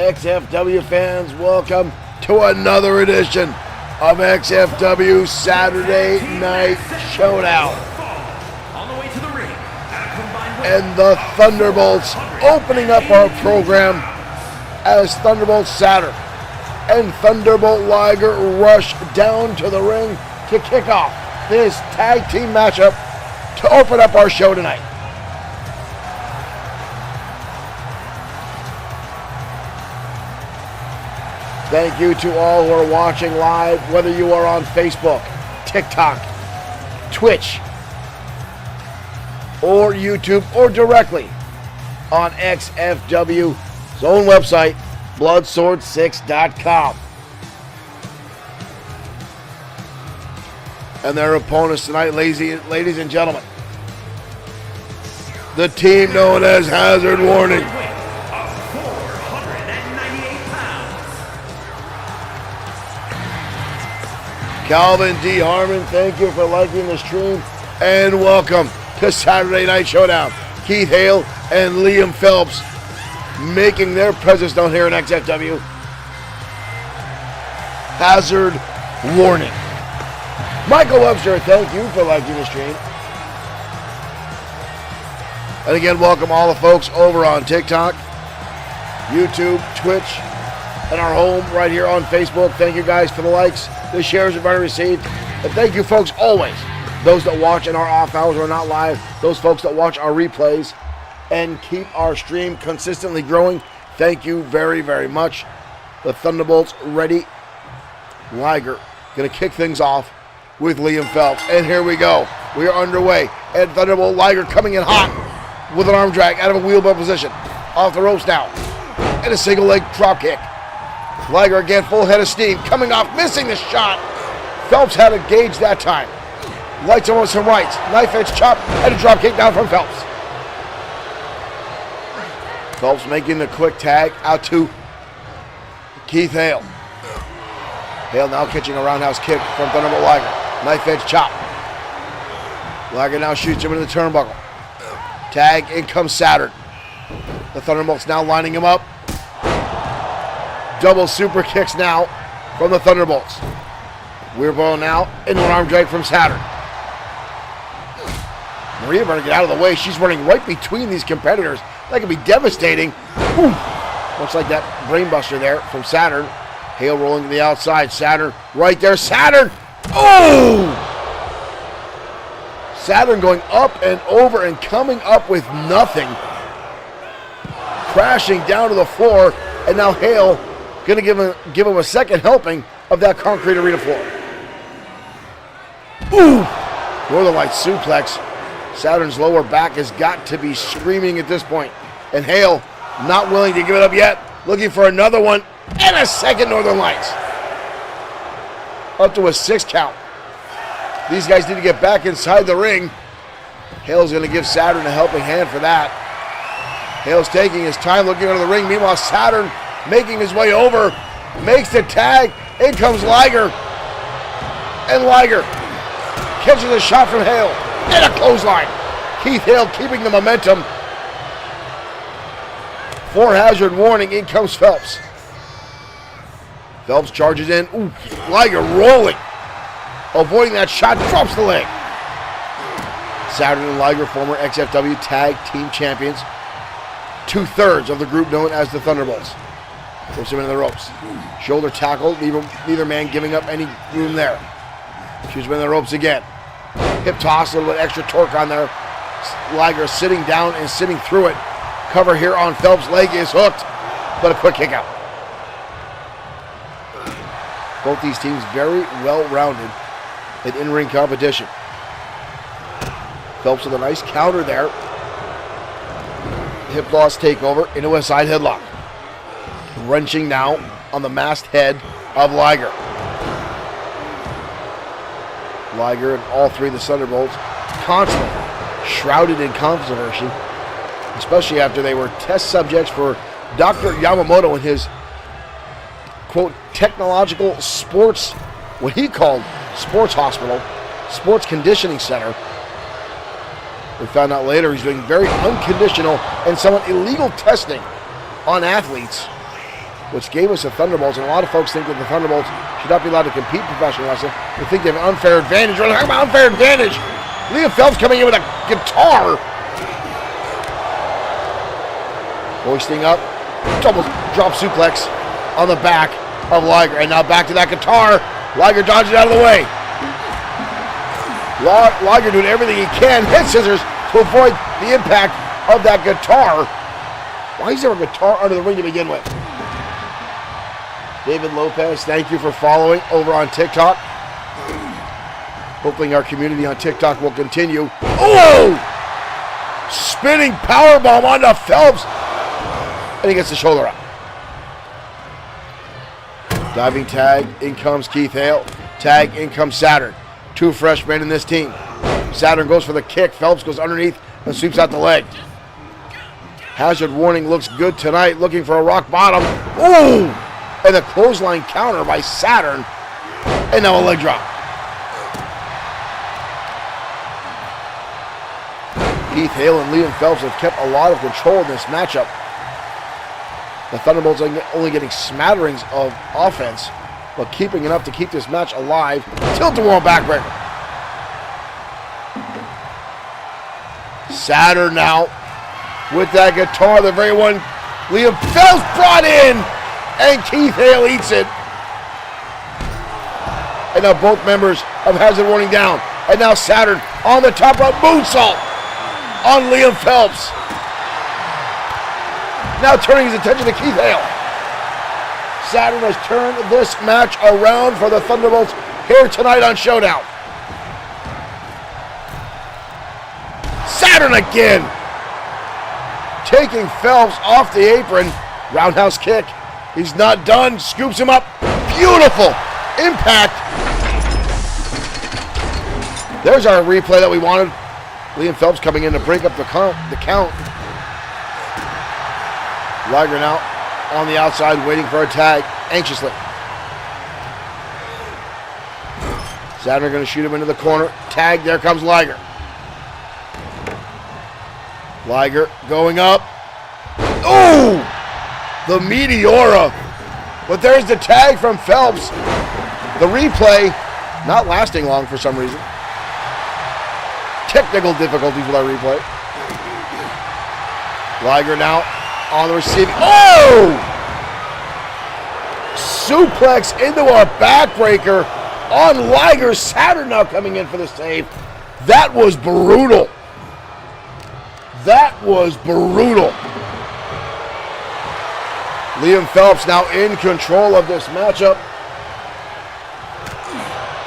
XFW fans, welcome to another edition of XFW Saturday Night Showdown. And the Thunderbolts opening up our program as Thunderbolt Saturn and Thunderbolt Liger rush down to the ring to kick off this tag team matchup to open up our show tonight. Thank you to all who are watching live, whether you are on Facebook, TikTok, Twitch, or YouTube, or directly on XFW's own website, bloodsword6.com. And their opponents tonight, ladies and gentlemen, the team known as Hazard Warning. Calvin D. Harmon, thank you for liking the stream, and welcome to Saturday Night Showdown. Keith Hale and Liam Phelps making their presence down here in XFW. Hazard Warning. Michael Webster, thank you for liking the stream. And again, welcome all the folks over on TikTok, YouTube, Twitch, and our home right here on Facebook. Thank you guys for the likes, the shares we've already received. And thank you folks always, those that watch in our off hours or not live, those folks that watch our replays and keep our stream consistently growing. Thank you very, very much. The Thunderbolts ready. Liger going to kick things off with Liam Phelps. And here we go. We are underway. And Thunderbolt Liger coming in hot with an arm drag out of a wheelbarrow position. Off the ropes now. And a single leg drop kick. Liger again, full head of steam, coming off, missing the shot. Phelps had a gauge that time. Lights almost some rights. Knife edge chop and a drop kick down from Phelps. Phelps making the quick tag out to Keith Hale. Hale now catching a roundhouse kick from Thunderbolt Liger. Knife edge chop. Liger now shoots him into the turnbuckle. Tag, in comes Saturn. The Thunderbolts now lining him up. Double super kicks now from the Thunderbolts. Wheelbarrow now into an arm drag from Saturn. Maria better get out of the way. She's running right between these competitors. That could be devastating. Ooh. Looks like that brainbuster there from Saturn. Hale rolling to the outside. Saturn right there. Saturn! Oh! Saturn going up and over and coming up with nothing. Crashing down to the floor. And now Hale going to give him a second helping of that concrete arena floor. Ooh! Northern Light suplex. Saturn's lower back has got to be screaming at this point. And Hale not willing to give it up yet. Looking for another one. And a second Northern Lights. Up to a 6 count. These guys need to get back inside the ring. Hale's going to give Saturn a helping hand for that. Hale's taking his time looking under the ring. Meanwhile, Saturn making his way over. Makes the tag. In comes Liger. And Liger catches a shot from Hale. And a clothesline. Keith Hale keeping the momentum. For Hazard Warning, in comes Phelps. Phelps charges in. Ooh, Liger rolling. Avoiding that shot, drops the leg. Saturn and Liger, former XFW Tag Team Champions. 2/3 of the group known as the Thunderbolts. Puts him into the ropes. Shoulder tackle, neither man giving up any room there. Shoots him in the ropes again. Hip toss, a little bit extra torque on there. Liger sitting down and sitting through it. Cover here on Phelps' leg is hooked, but a quick kick out. Both these teams very well-rounded in in-ring competition. Phelps with a nice counter there. Hip toss takeover into a side headlock. Wrenching now on the masked head of Liger. Liger and all three of the Thunderbolts constantly shrouded in controversy, especially after they were test subjects for Dr. Yamamoto and his, quote, technological sports, what he called sports hospital, sports conditioning center. We found out later he's doing very unconditional and somewhat illegal testing on athletes which gave us the Thunderbolts. And a lot of folks think that the Thunderbolts should not be allowed to compete in professional wrestling. They think they have an unfair advantage. We're talking about unfair advantage. Liam Phelps coming in with a guitar. Hoisting up. Double drop suplex on the back of Liger. And now back to that guitar. Liger dodges out of the way. Liger doing everything he can. Head scissors to avoid the impact of that guitar. Why is there a guitar under the ring to begin with? David Lopez, thank you for following over on TikTok. Hopefully our community on TikTok will continue. Oh! Spinning powerbomb onto Phelps. And he gets the shoulder up. Diving tag, in comes Keith Hale. Tag, in comes Saturn. Two freshmen in this team. Saturn goes for the kick. Phelps goes underneath and sweeps out the leg. Hazard warning looks good tonight. Looking for a rock bottom. Ooh! And the clothesline counter by Saturn. And now a leg drop. Keith Hale and Liam Phelps have kept a lot of control in this matchup. The Thunderbolts are only getting smatterings of offense, but keeping enough to keep this match alive. Tilt-a-whirl backbreaker. Saturn now with that guitar, the very one Liam Phelps brought in, and Keith Hale eats it. And now both members of Hazard Warning down. And now Saturn on the top rope, moonsault on Liam Phelps. Now turning his attention to Keith Hale. Saturn has turned this match around for the Thunderbolts here tonight on Showdown. Saturn again. Taking Phelps off the apron. Roundhouse kick. He's not done. Scoops him up. Beautiful impact. There's our replay that we wanted. Liam Phelps coming in to break up the count. Liger now on the outside waiting for a tag anxiously. Saturn going to shoot him into the corner. Tag, there comes Liger. Liger going up. Ooh! The Meteora. But there's the tag from Phelps. The replay not lasting long for some reason. Technical difficulties with our replay. Liger now on the receiving. Oh! Suplex into a backbreaker on Liger. Saturn now coming in for the save. That was brutal. That was brutal. Liam Phelps now in control of this matchup.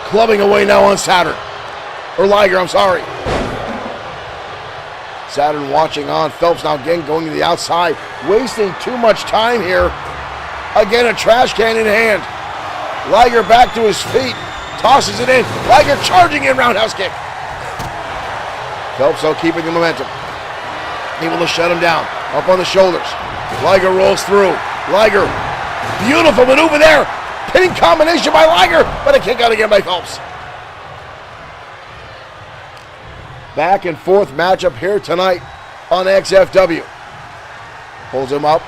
Clubbing away now on Saturn. Or Liger, I'm sorry. Saturn watching on. Phelps now again going to the outside. Wasting too much time here. Again, a trash can in hand. Liger back to his feet. Tosses it in. Liger charging in, roundhouse kick. Phelps though keeping the momentum. Able to shut him down. Up on the shoulders. Liger rolls through. Liger. Beautiful maneuver there. Pinning combination by Liger. But a kick out again by Phelps. Back and forth matchup here tonight on XFW. Pulls him up.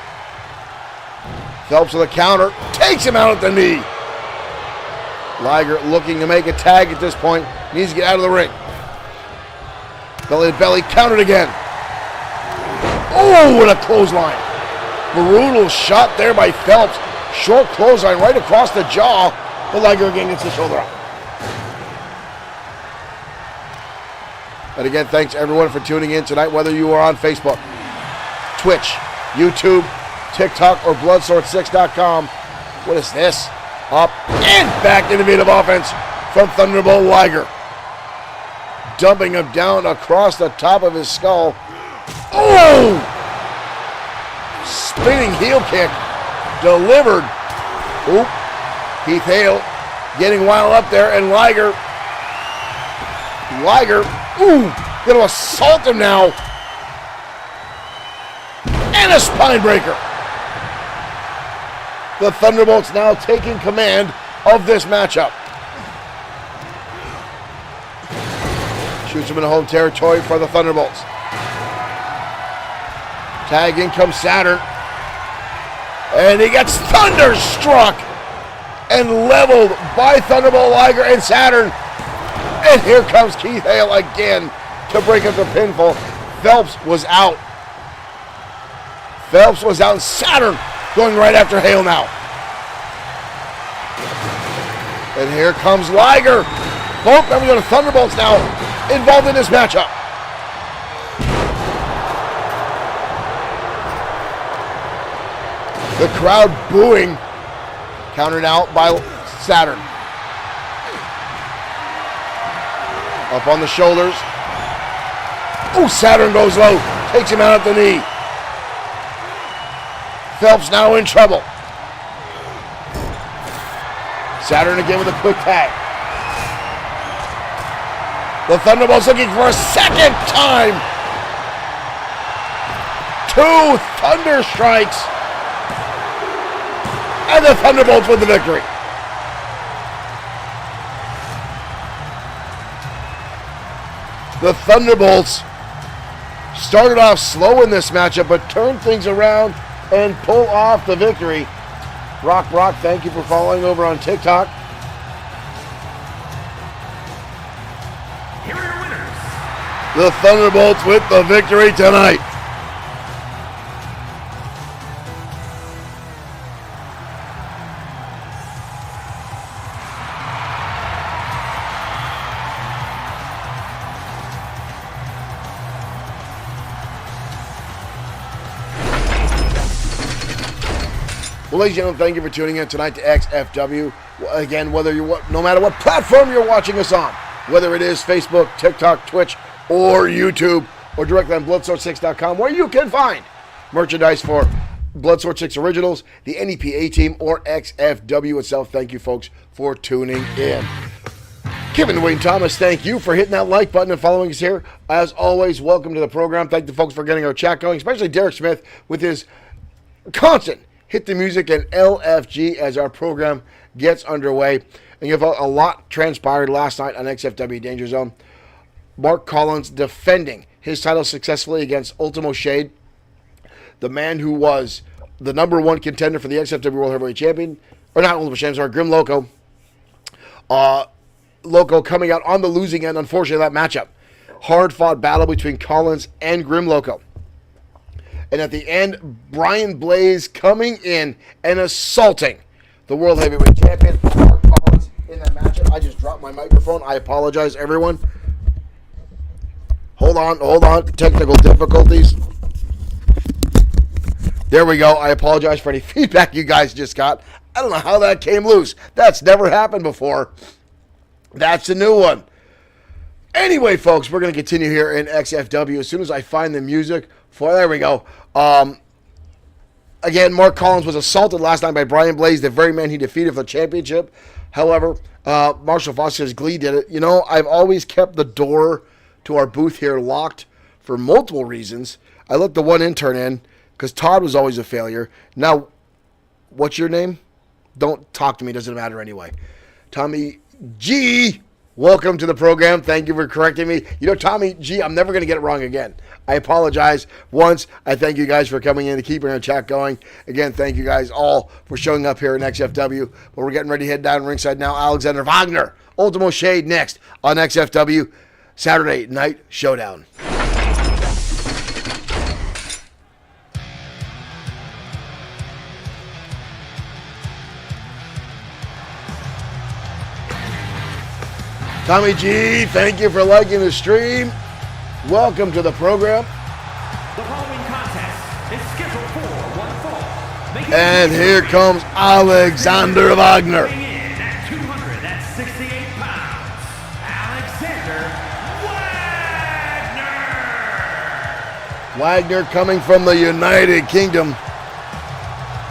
Phelps with a counter. Takes him out at the knee. Liger looking to make a tag at this point. Needs to get out of the ring. Belly to belly. Countered again. Oh, and a clothesline. Brutal shot there by Phelps. Short clothesline right across the jaw. But Liger again gets the shoulder up. And again, thanks everyone for tuning in tonight, whether you are on Facebook, Twitch, YouTube, TikTok, or Bloodsource6.com. What is this? Up and back innovative offense from Thunderbolt Liger. Dumping him down across the top of his skull. Oh! Spinning heel kick. Delivered. Oop. Keith Hale getting wild up there, and Liger, ooh, gonna assault him now. And a spine breaker. The Thunderbolts now taking command of this matchup. Shoots him into home territory for the Thunderbolts. Tag in comes Saturn. And he gets thunderstruck and leveled by Thunderbolt Liger and Saturn. And here comes Keith Hale again to break up the pinfall. Phelps was out. Phelps was out. Saturn going right after Hale now. And here comes Liger. Both members of the Thunderbolts now involved in this matchup. The crowd booing. Countered out by Saturn. Up on the shoulders. Oh, Saturn goes low. Takes him out at the knee. Phelps now in trouble. Saturn again with a quick tag. The Thunderbolts looking for a second time. 2 Thunder Strikes. And the Thunderbolts with the victory. The Thunderbolts started off slow in this matchup, but turned things around and pull off the victory. Brock, thank you for following over on TikTok. Here are your winners. The Thunderbolts with the victory tonight. Well, ladies and gentlemen, thank you for tuning in tonight to XFW. Again, no matter what platform you're watching us on, whether it is Facebook, TikTok, Twitch, or YouTube, or directly on Bloodsport6.com, where you can find merchandise for Bloodsport 6 Originals, the NEPA team, or XFW itself. Thank you, folks, for tuning in. Kevin Wayne Thomas, thank you for hitting that like button and following us here. As always, welcome to the program. Thank the folks for getting our chat going, especially Derek Smith with his constant hit the music and LFG as our program gets underway. And you have a lot transpired last night on XFW Danger Zone. Mark Collins defending his title successfully against Ultimo Shade, the man who was the #1 contender for the XFW World Heavyweight Champion, or not Ultimo Shade, sorry, Grim Loco. Loco coming out on the losing end, unfortunately, that matchup. Hard-fought battle between Collins and Grim Loco. And at the end, Brian Blaze coming in and assaulting the World Heavyweight Champion, Mark Collins, in that matchup. I just dropped my microphone. I apologize, everyone. Hold on. Technical difficulties. There we go. I apologize for any feedback you guys just got. I don't know how that came loose. That's never happened before. That's a new one. Anyway, folks, we're going to continue here in XFW as soon as I find the music. There we go. Again, Mark Collins was assaulted last night by Brian Blaze, the very man he defeated for the championship. However, Marshall Foster's Glee did it. You know, I've always kept the door to our booth here locked for multiple reasons. I let the one intern in because Todd was always a failure. Now, what's your name? Don't talk to me. Doesn't matter anyway. Tommy G, welcome to the program. Thank you for correcting me. You know, Tommy G, I'm never going to get it wrong again. I apologize once. I thank you guys for coming in and keeping our chat going. Again, thank you guys all for showing up here in XFW. But we're getting ready to head down ringside now. Alexander Wagner, Ultimo Shade next on XFW Saturday Night Showdown. Tommy G, thank you for liking the stream. Welcome to the program. The following contest is scheduled for one fall. And here comes Alexander Wagner. Weighing in at 268 pounds, Alexander Wagner Wagner. coming from the United Kingdom.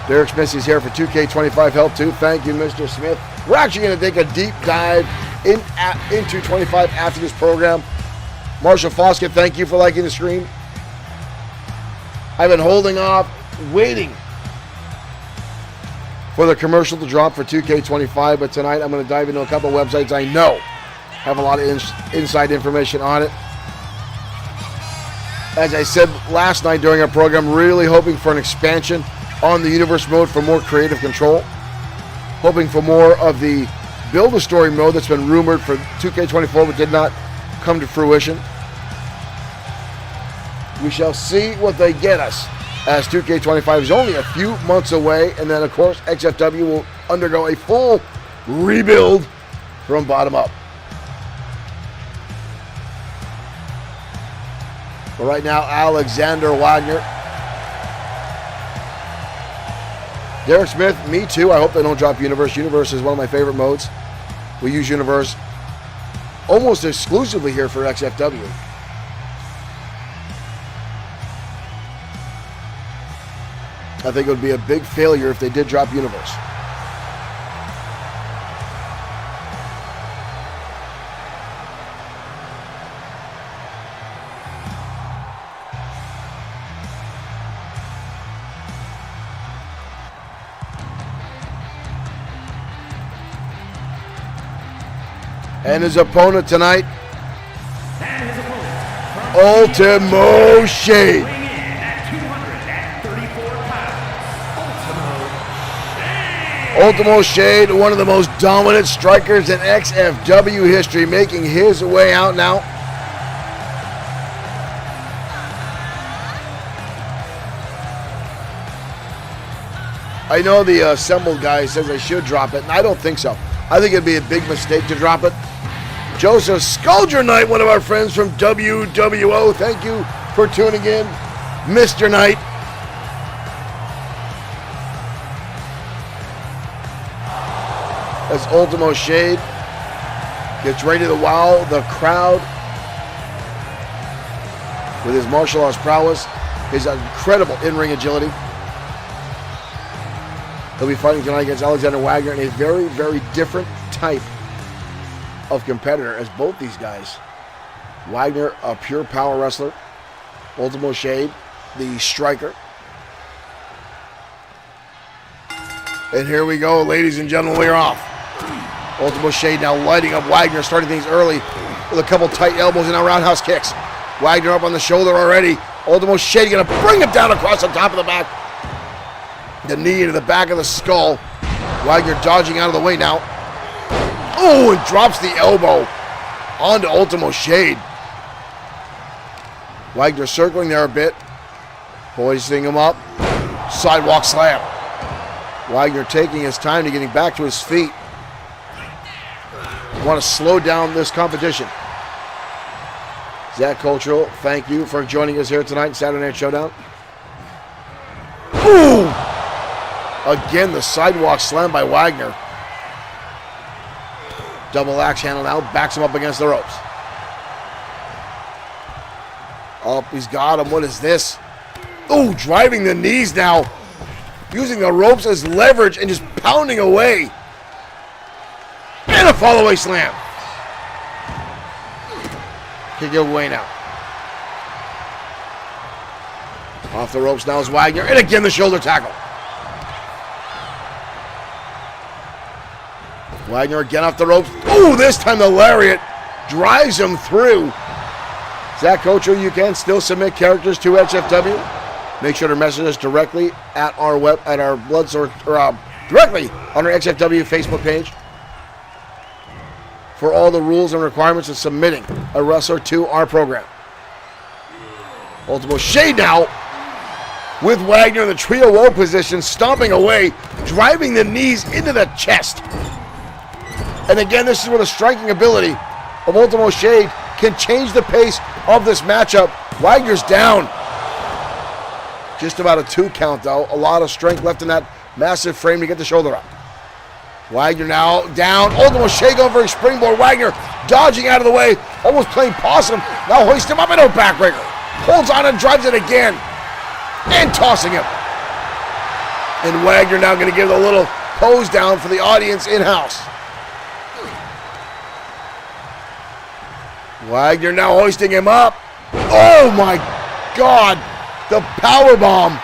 Derek Smith is here for 2K25 help too. Thank you, Mr. Smith. We're actually going to take a deep dive into 25 after this program. Marshall Foskett, thank you for liking the stream. I've been holding off, waiting for the commercial to drop for 2K25, but tonight I'm going to dive into a couple websites I know have a lot of inside information on it. As I said last night during our program, really hoping for an expansion on the universe mode for more creative control. Hoping for more of the build-a-story mode that's been rumored for 2K24 but did not come to fruition. We shall see what they get us, as 2K25 is only a few months away, and then of course XFW will undergo a full rebuild from bottom up. But right now, Alexander Wagner. Derek Smith, me too. I hope they don't drop Universe. Universe is one of my favorite modes. We use Universe almost exclusively here for XFW. I think it would be a big failure if they did drop Universe. And his opponent tonight, Ultimo Shade. Ultimo Shade, one of the most dominant strikers in XFW history, making his way out now. I know the assembled guy says I should drop it, and I don't think so. I think it'd be a big mistake to drop it. Joseph Sculpture Knight, one of our friends from WWO. Thank you for tuning in, Mr. Knight. As Ultimo Shade gets ready to wow the crowd with his martial arts prowess, his incredible in-ring agility. He'll be fighting tonight against Alexander Wagner in a very, very different type of competitor, as both these guys, Wagner, a pure power wrestler, Ultimo Shade, the striker. And here we go, ladies and gentlemen, we're off. Ultimo Shade now lighting up Wagner, starting things early with a couple tight elbows and now roundhouse kicks. Wagner up on the shoulder already. Ultimo Shade gonna bring him down across the top of the back. The knee into the back of the skull. Wagner dodging out of the way now. Oh, and drops the elbow onto Ultimo Shade. Wagner circling there a bit. Hoisting him up. Sidewalk slam. Wagner taking his time to getting back to his feet. Want to slow down this competition. Zach Cultural, thank you for joining us here tonight, Saturday Night Showdown. Ooh! Again, the sidewalk slam by Wagner. Double axe handle now, backs him up against the ropes. Up, he's got him. What is this? Oh, driving the knees now. Using the ropes as leverage and just pounding away. And a follow-away slam. Kick it away now. Off the ropes now is Wagner. And again, the shoulder tackle. Wagner again off the ropes. Ooh, this time the lariat drives him through. Zach Coach, you can still submit characters to XFW. Make sure to message us directly at our blood source, or directly on our XFW Facebook page for all the rules and requirements of submitting a wrestler to our program. Ultimo Shade now with Wagner in the trio woe position, stomping away, driving the knees into the chest. And again, this is where the striking ability of Ultimo Shade can change the pace of this matchup. Wagner's down. Just about a 2 count, though. A lot of strength left in that massive frame to get the shoulder up. Wagner now down. Ultimo Shade going for a springboard. Wagner dodging out of the way, almost playing possum. Now hoist him up into a backbreaker. Holds on and drives it again. And tossing him. And Wagner now going to give a little pose down for the audience in-house. Wagner now hoisting him up. Oh my God. The power bomb.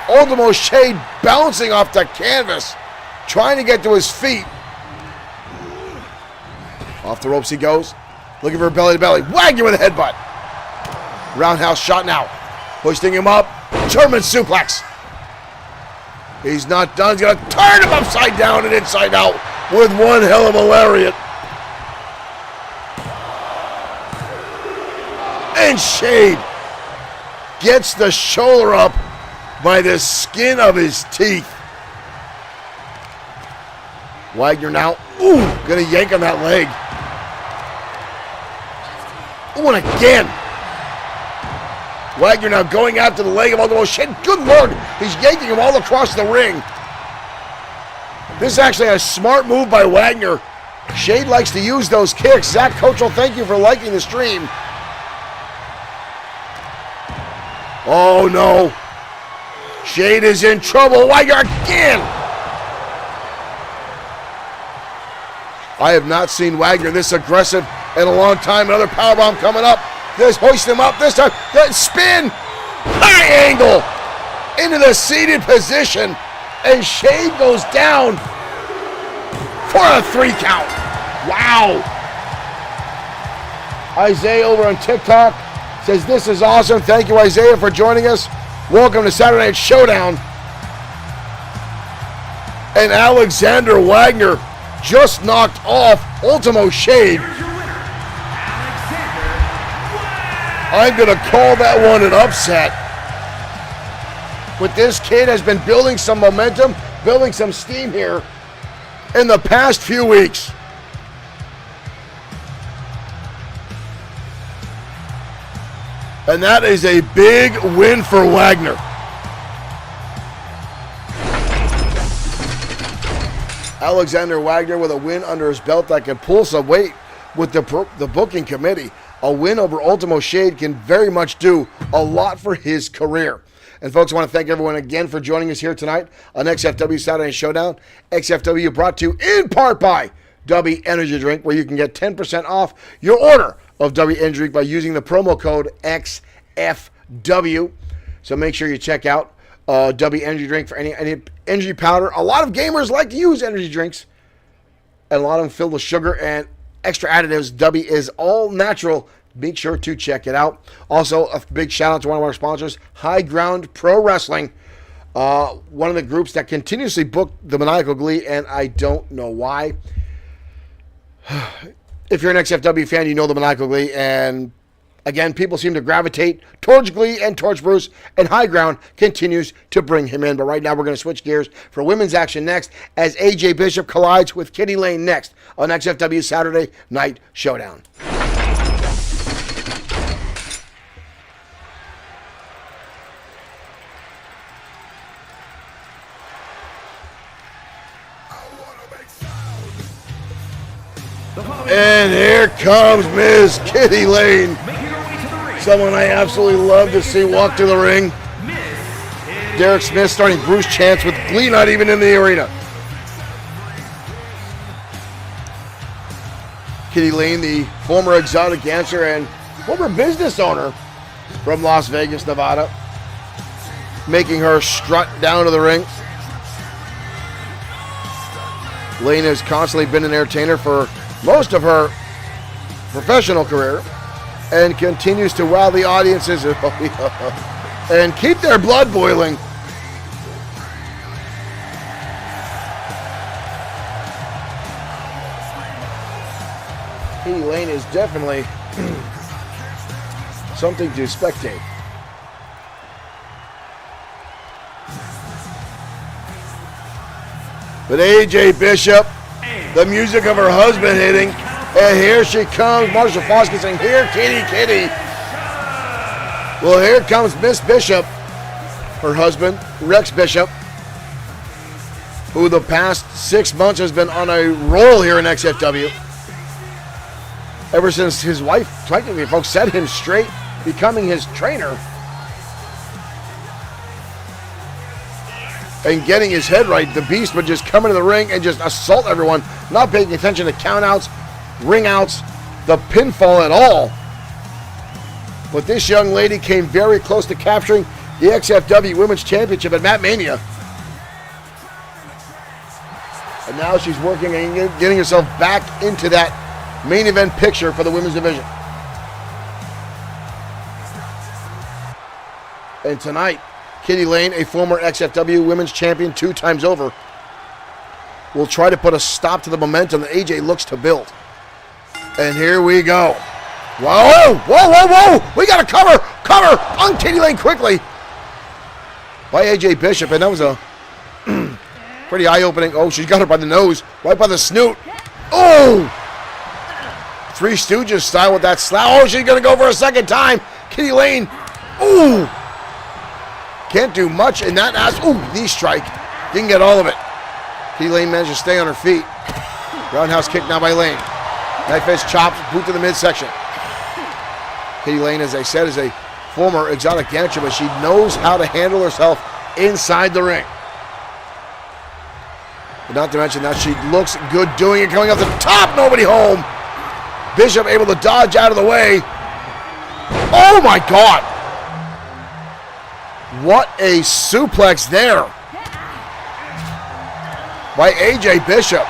Ultimo Shade bouncing off the canvas, trying to get to his feet. Off the ropes he goes, looking for a belly to belly. Wagner with a headbutt. Roundhouse shot now. Hoisting him up. German suplex. He's not done. He's going to turn him upside down and inside out with one hell of a lariat. And Shade gets the shoulder up by the skin of his teeth. Wagner now, gonna yank on that leg. And again. Wagner now going after the leg of Ultimo Shade. Good Lord, he's yanking him all across the ring. This is actually a smart move by Wagner. Shade likes to use those kicks. Zach Coachell, thank you for liking the stream. Oh no. Shade is in trouble. Wagner again. I have not seen Wagner this aggressive in a long time. Another powerbomb coming up. This hoist him up this time. That spin. High angle. Into the seated position. And Shade goes down for a 3 count. Wow. Isaiah over on TikTok says, this is awesome. Thank you, Isaiah, for joining us. Welcome to Saturday Night Showdown. And Alexander Wagner just knocked off Ultimo Shade. I'm going to call that one an upset. But this kid has been building some momentum, building some steam here in the past few weeks. And that is a big win for Wagner. Alexander Wagner with a win under his belt that can pull some weight with the booking committee. A win over Ultimo Shade can very much do a lot for his career. And folks, I want to thank everyone again for joining us here tonight on XFW Saturday Showdown. XFW brought to you in part by W Energy Drink, where you can get 10% off your order of W Energy Drink by using the promo code XFW. So make sure you check out W Energy Drink for any energy powder. A lot of gamers like to use energy drinks, and a lot of them filled with sugar and extra additives. W is all natural. Make sure to check it out. Also, a big shout out to one of our sponsors, High Ground Pro Wrestling, one of the groups that continuously book the Maniacal Glee, and I don't know why. If you're an XFW fan, you know the Maniacal Glee, and again, people seem to gravitate towards Glee and towards Bruce, and High Ground continues to bring him in. But right now, we're going to switch gears for women's action next as AJ Bishop collides with Kitty Lane next on XFW Saturday Night Showdown. And here comes Miss Kitty Lane. Someone I absolutely love to see walk to the ring. Derek Smith starting Bruce chants with Glee not even in the arena. Kitty Lane, the former exotic dancer and former business owner from Las Vegas, Nevada, making her strut down to the ring. Lane has constantly been an entertainer for most of her professional career and continues to wow the audiences and keep their blood boiling. Kitty Lane is definitely something to spectate. But AJ Bishop, the music of her husband hitting, and here she comes, Marsha Foskey saying, here, kitty, kitty. Well, here comes Miss Bishop, her husband, Rex Bishop, who the past 6 months has been on a roll here in XFW. Ever since his wife, technically, folks, set him straight, becoming his trainer, and getting his head right, the Beast would just come into the ring and just assault everyone, not paying attention to countouts, ring outs, the pinfall at all. But this young lady came very close to capturing the XFW Women's Championship at Mat Mania. And now she's working and getting herself back into that main event picture for the women's division. And tonight, Kitty Lane, a former XFW Women's Champion 2 times over, will try to put a stop to the momentum that AJ looks to build. And here we go. Whoa, whoa, whoa, whoa. We got to cover on Kitty Lane quickly by AJ Bishop. And that was a pretty eye-opening. Oh, she's got her by the nose, right by the snoot. Oh! Three Stooges style with that slap. Oh, she's going to go for a second time. Kitty Lane. Ooh! Can't do much in that ass. Ooh, knee strike. Didn't get all of it. Kitty Lane managed to stay on her feet. Roundhouse kick now by Lane. Knife edge chops, boot to the midsection. Kitty Lane, as I said, is a former exotic dancer, but she knows how to handle herself inside the ring. But not to mention that she looks good doing it, coming up the top, nobody home. Bishop able to dodge out of the way. Oh my God! What a suplex there by AJ Bishop.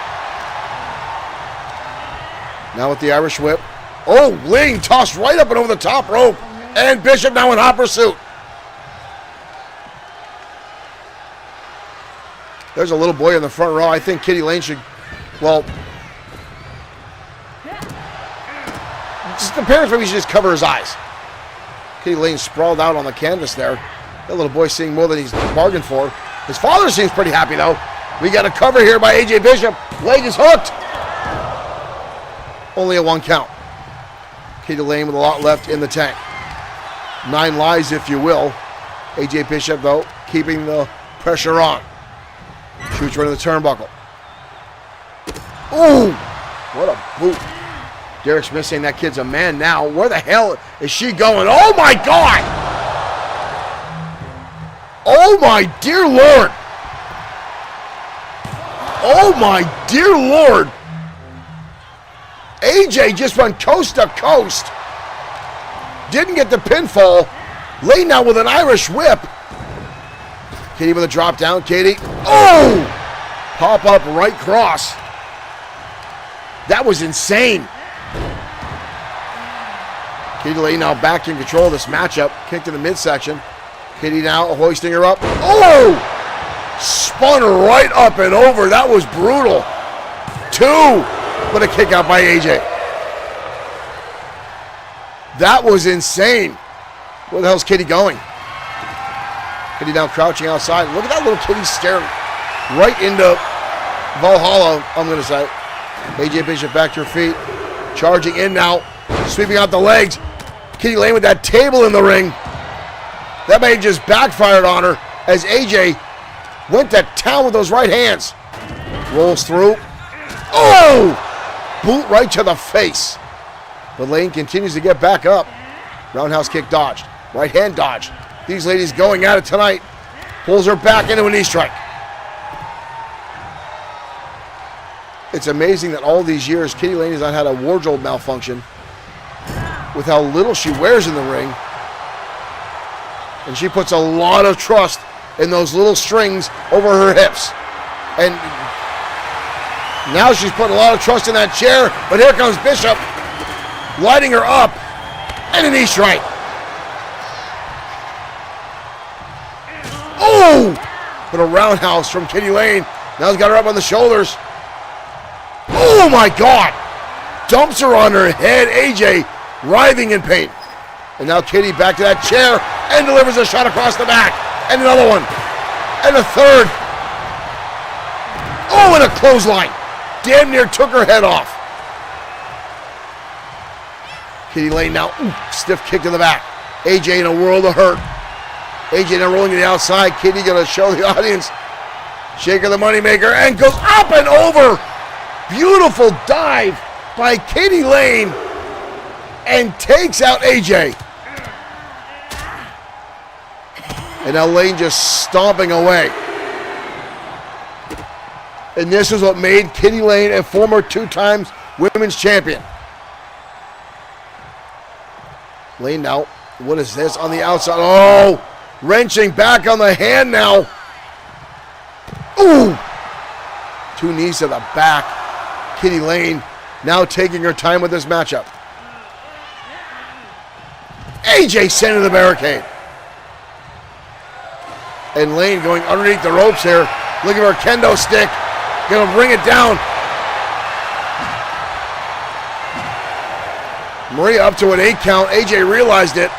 Now with the Irish whip. Oh, Ling tossed right up and over the top rope. And Bishop now in hot pursuit. There's a little boy in the front row. I think Kitty Lane should, well, just the parents maybe should just cover his eyes. Kitty Lane sprawled out on the canvas there. That little boy seeing more than he's bargained for. His father seems pretty happy though. We got a cover here by AJ Bishop. Leg is hooked. Only a 1 count. Kitty Lane with a lot left in the tank. 9 lives, if you will. AJ Bishop, though, keeping the pressure on. Shoots right in the turnbuckle. Ooh! What a boot. Derek Smith saying that kid's a man now. Where the hell is she going? Oh, my God! Oh, my dear Lord! Oh, my dear Lord! AJ just went coast to coast. Didn't get the pinfall. Lane now with an Irish whip. Katie with a drop down. Katie. Oh! Pop up right cross. That was insane. Katie Lane now back in control of this matchup. Kick to the midsection. Katie now hoisting her up. Oh! Spun right up and over. That was brutal. 2. What a kick out by AJ. That was insane. Where the hell's Kitty going? Kitty now crouching outside. Look at that little kitty staring right into Valhalla, I'm going to say. AJ Bishop back to her feet. Charging in now. Sweeping out the legs. Kitty Lane with that table in the ring. That may have just backfired on her as AJ went to town with those right hands. Rolls through. Oh! Boot right to the face. But Lane continues to get back up. Roundhouse kick dodged. Right hand dodged. These ladies going at it tonight. Pulls her back into a knee strike. It's amazing that all these years, Kitty Lane has not had a wardrobe malfunction with how little she wears in the ring. And she puts a lot of trust in those little strings over her hips. And now she's putting a lot of trust in that chair, but here comes Bishop, lighting her up, and a knee strike. Oh! But a roundhouse from Kitty Lane. Now he's got her up on the shoulders. Oh my God! Dumps her on her head. AJ writhing in pain. And now Kitty back to that chair and delivers a shot across the back. And another one. And a third. Oh, and a clothesline. Damn near took her head off. Kitty Lane now, stiff kick to the back. AJ in a world of hurt. AJ now rolling to the outside. Kitty gonna show the audience. Shaker the moneymaker and goes up and over. Beautiful dive by Kitty Lane and takes out AJ. And now Lane just stomping away. And this is what made Kitty Lane a former 2-time women's champion. Lane now, what is this on the outside? Oh, wrenching back on the hand now. Ooh. 2 knees to the back. Kitty Lane now taking her time with this matchup. AJ sent to the barricade. And Lane going underneath the ropes here. Looking for a kendo stick. Gonna bring it down. Maria up to an 8 count. AJ realized it.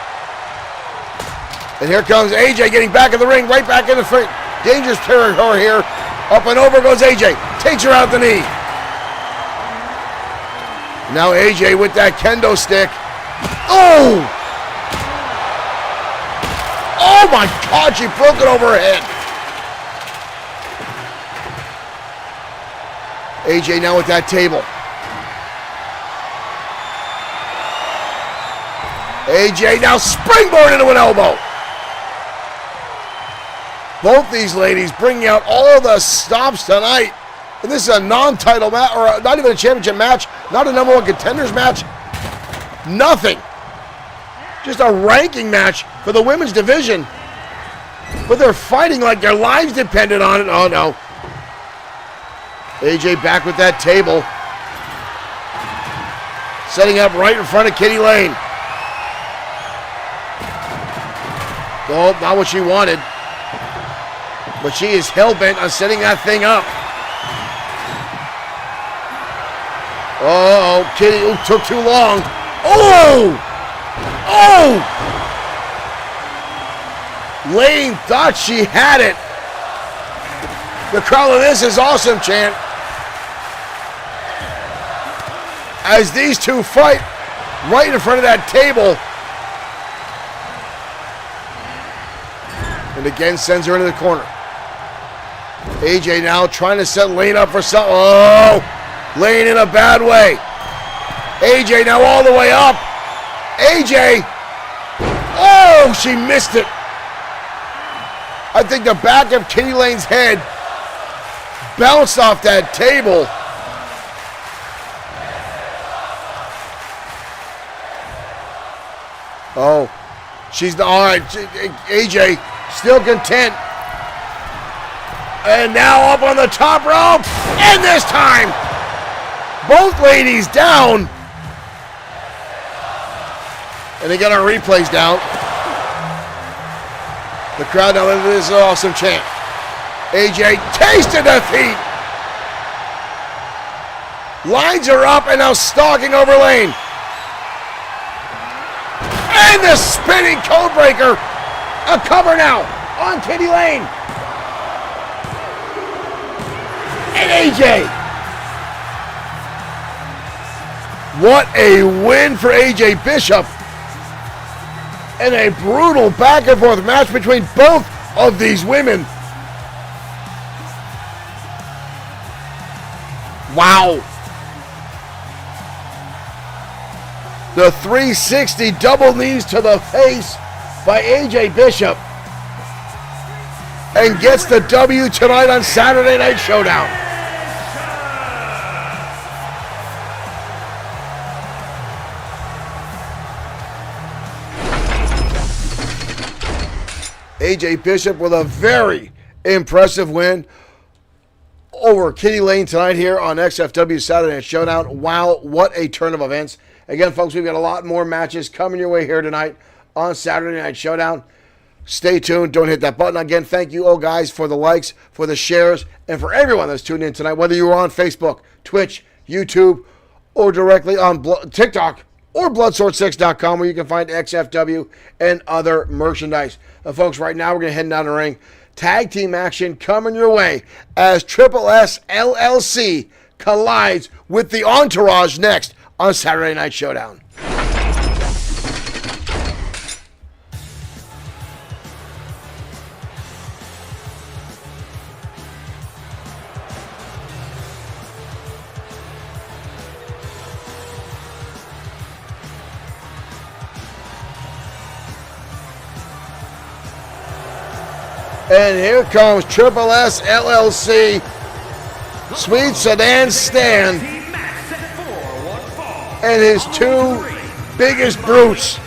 And here comes AJ getting back in the ring. Right back in the front. Dangerous territory here. Up and over goes AJ. Takes her out the knee. Now AJ with that kendo stick. Oh! Oh my God, she broke it over her head. AJ now with that table. AJ now springboard into an elbow. Both these ladies bringing out all the stops tonight. And this is a non-title match, or not even a championship match, not a number 1 contenders match. Nothing. Just a ranking match for the women's division. But they're fighting like their lives depended on it. Oh no. AJ back with that table. Setting up right in front of Kitty Lane. Oh, not what she wanted. But she is hell-bent on setting that thing up. Oh, Kitty, took too long. Oh! Oh! Lane thought she had it. The crowd of "This is awesome" chant. As these two fight right in front of that table. And again sends her into the corner. AJ now trying to set Lane up for something. Oh! Lane in a bad way. AJ now all the way up. AJ. Oh, she missed it. I think the back of Kitty Lane's head bounced off that table. Oh, she's all right. AJ still content. And now up on the top rope. And this time, both ladies down. And they got our replays down. The crowd now, this is an awesome chant. AJ tasted defeat. Lines her up and now stalking over Lane. And the spinning code breaker. A cover now on Kitty Lane. And AJ. What a win for AJ Bishop. And a brutal back and forth match between both of these women. Wow. The 360 double knees to the face by AJ Bishop. And gets the W tonight on Saturday Night Showdown. AJ Bishop with a very impressive win over Kitty Lane tonight here on XFW Saturday Night Showdown. Wow, what a turn of events. Again, folks, we've got a lot more matches coming your way here tonight on Saturday Night Showdown. Stay tuned. Don't hit that button. Again, thank you all guys for the likes, for the shares, and for everyone that's tuned in tonight, whether you were on Facebook, Twitch, YouTube, or directly on TikTok or Bloodsword6.com, where you can find XFW and other merchandise. Folks, right now we're going to head down the ring. Tag team action coming your way as Triple S LLC collides with the Entourage next on Saturday Night Showdown. And here comes Triple S LLC, Sweet Sedan Stan, and his two biggest brutes,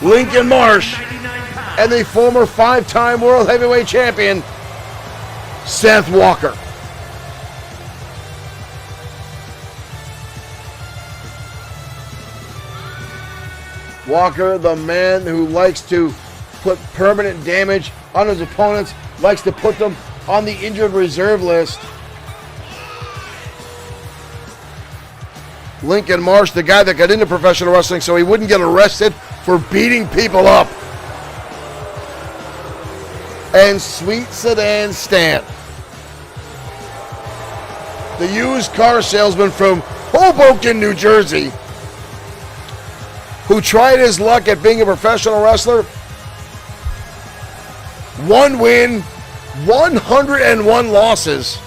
Lincoln Marsh, and the former 5-time World Heavyweight Champion, Seth Walker. Walker, the man who likes to put permanent damage on his opponents, likes to put them on the injured reserve list. Lincoln Marsh, the guy that got into professional wrestling so he wouldn't get arrested for beating people up. And Sweet Sedan Stan, the used car salesman from Hoboken, New Jersey, who tried his luck at being a professional wrestler. 1 win, 101 losses.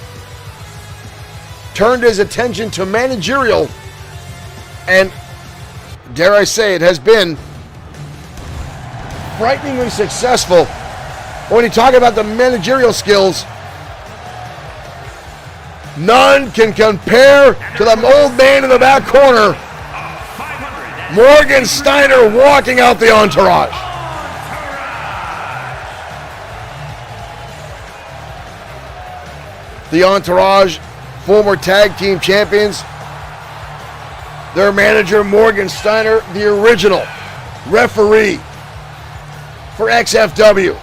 Turned his attention to managerial, and dare I say it has been frighteningly successful. When you talk about the managerial skills, none can compare to the old man in the back corner, Morgan Steiner, walking out the entourage. The entourage, former tag team champions. Their manager, Morgan Steiner, the original referee for XFW.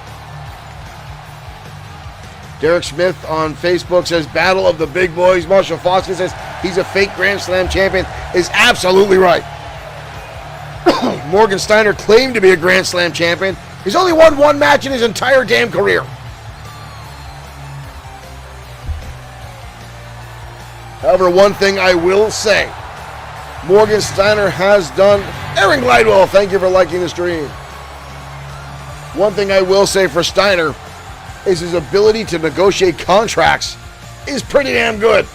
Derek Smith on Facebook says, Battle of the Big Boys. Marshall Foster says he's a fake Grand Slam champion. Is absolutely right. Morgan Steiner claimed to be a Grand Slam champion. He's only won 1 match in his entire damn career. However, one thing I will say, Morgan Steiner has done. Aaron Glidewell, thank you for liking the stream. One thing I will say for Steiner is his ability to negotiate contracts is pretty damn good.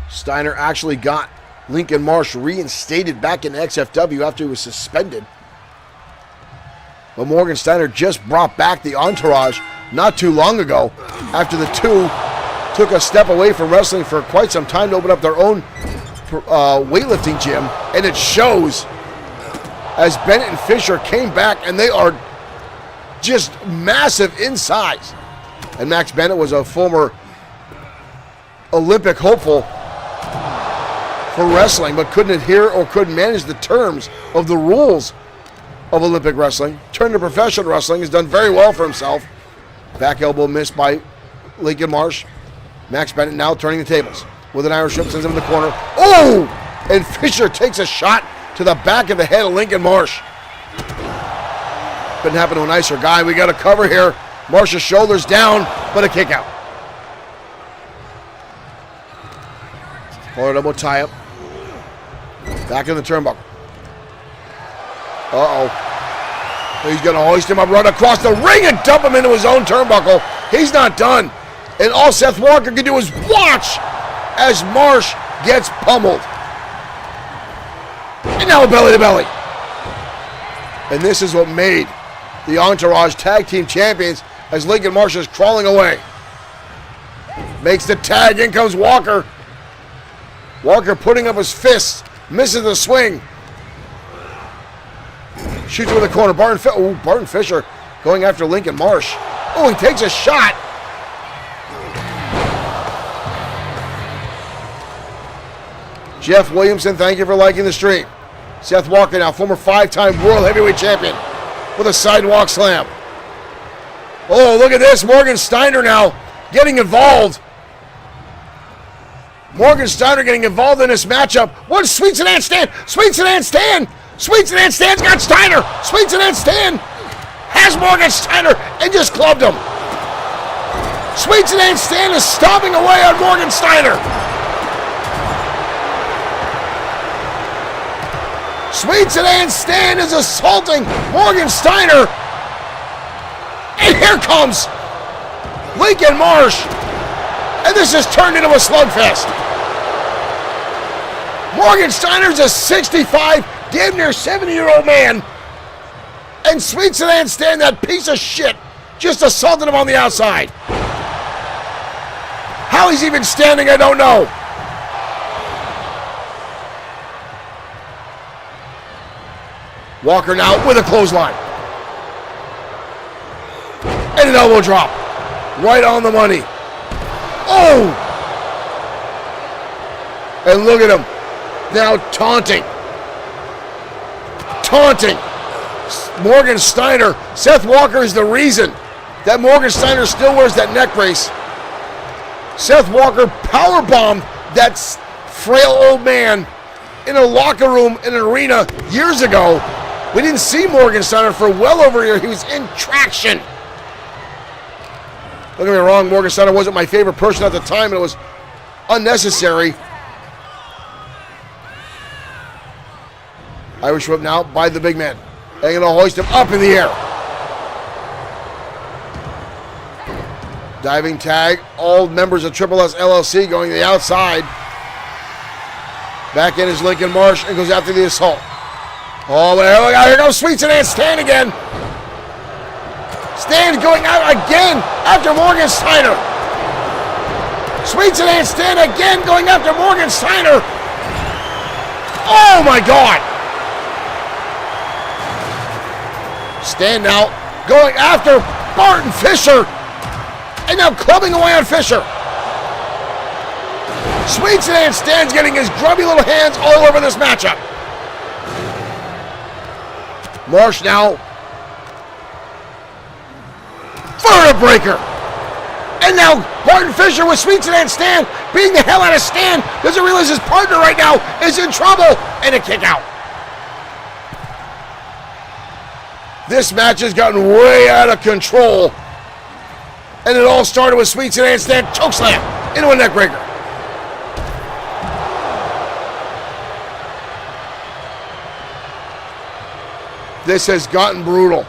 Steiner actually got Lincoln Marsh reinstated back in XFW after he was suspended. But Morgan Steiner just brought back the entourage not too long ago after the two took a step away from wrestling for quite some time to open up their own weightlifting gym. And it shows, as Bennett and Fisher came back, and they are just massive in size. And Max Bennett was a former Olympic hopeful for wrestling, but couldn't adhere or couldn't manage the terms of the rules of Olympic wrestling. Turned to professional wrestling, has done very well for himself. Back elbow missed by Lincoln Marsh. Max Bennett now turning the tables with an Irish whip, sends him in the corner. Oh! And Fisher takes a shot to the back of the head of Lincoln Marsh. Couldn't happen to a nicer guy. We got a cover here. Marsh's shoulders down, but a kick out. Forward elbow tie up. Back in the turnbuckle. He's going to hoist him up, run across the ring, and dump him into his own turnbuckle. He's not done. And all Seth Walker can do is watch as Marsh gets pummeled. And now belly to belly. And this is what made the Entourage Tag Team Champions as Lincoln Marsh is crawling away. Makes the tag. In comes Walker. Walker putting up his fists. Misses the swing. Shoots with the corner. Barton Fisher going after Lincoln Marsh. Oh, he takes a shot. Jeff Williamson, thank you for liking the stream. Seth Walker now, former 5-time World Heavyweight Champion, with a sidewalk slam. Oh, look at this. Morgan Steiner now getting involved. Morgan Steiner getting involved in this matchup. What is Sweet Sedan Stan? Sweet Sedan Stan! Sweet Sedan Stan's got Steiner! Sweet Sedan Stan has Morgan Steiner and just clubbed him. Sweet Sedan Stan is stomping away on Morgan Steiner. Sweet Sedan Stan is assaulting Morgan Steiner. And here comes Lincoln Marsh. And this has turned into a slugfest. Morgan Steiner's a 65, damn near 70-year-old man. And Sweet Sedan Stan, that piece of shit, just assaulted him on the outside. How he's even standing, I don't know. Walker now with a clothesline. And an elbow drop. Right on the money. Oh! And look at him. Now taunting taunting Morgan Steiner. Seth Walker is the reason that Morgan Steiner still wears that neck brace. Seth Walker powerbombed that frail old man in a locker room in an arena years ago. We didn't see Morgan Steiner for well over a year. He was in traction. Don't get me wrong, Morgan Steiner wasn't my favorite person at the time, and it was unnecessary. Irish whip now by the big man. They're going to hoist him up in the air. Diving tag. All members of Triple S LLC going to the outside. Back in is Lincoln Marsh and goes after the assault. Oh, here goes Sweet Sedan Stan again. Stan going out again after Morgan Steiner. Sweet Sedan Stan again going after Morgan Steiner. Oh my God. Stan now going after Barton Fisher. And now clubbing away on Fisher. Sweet Sedan Stan's getting his grubby little hands all over this matchup. Marsh now. Vertebreaker. And now Barton Fisher with Sweet Sedan Stan beating the hell out of Stan. Doesn't realize his partner right now is in trouble. And a kick out. This match has gotten way out of control. And it all started with Sweet Sedan Stan chokeslam into a neckbreaker. This has gotten brutal.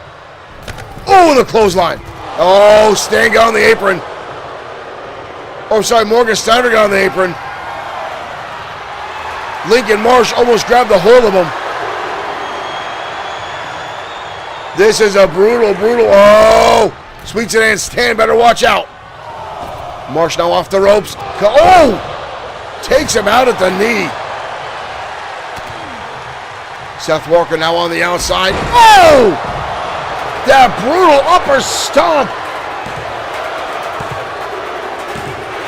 Oh, the clothesline. Oh, Stan got on the apron. Oh, sorry, Morgan Steiner got on the apron. Lincoln Marsh almost grabbed a hold of him. This is a brutal. Oh, Sweet Sedan Stan better watch out. Marsh now off the ropes. Oh, takes him out at the knee. Seth Walker now on the outside. Oh, that brutal upper stomp.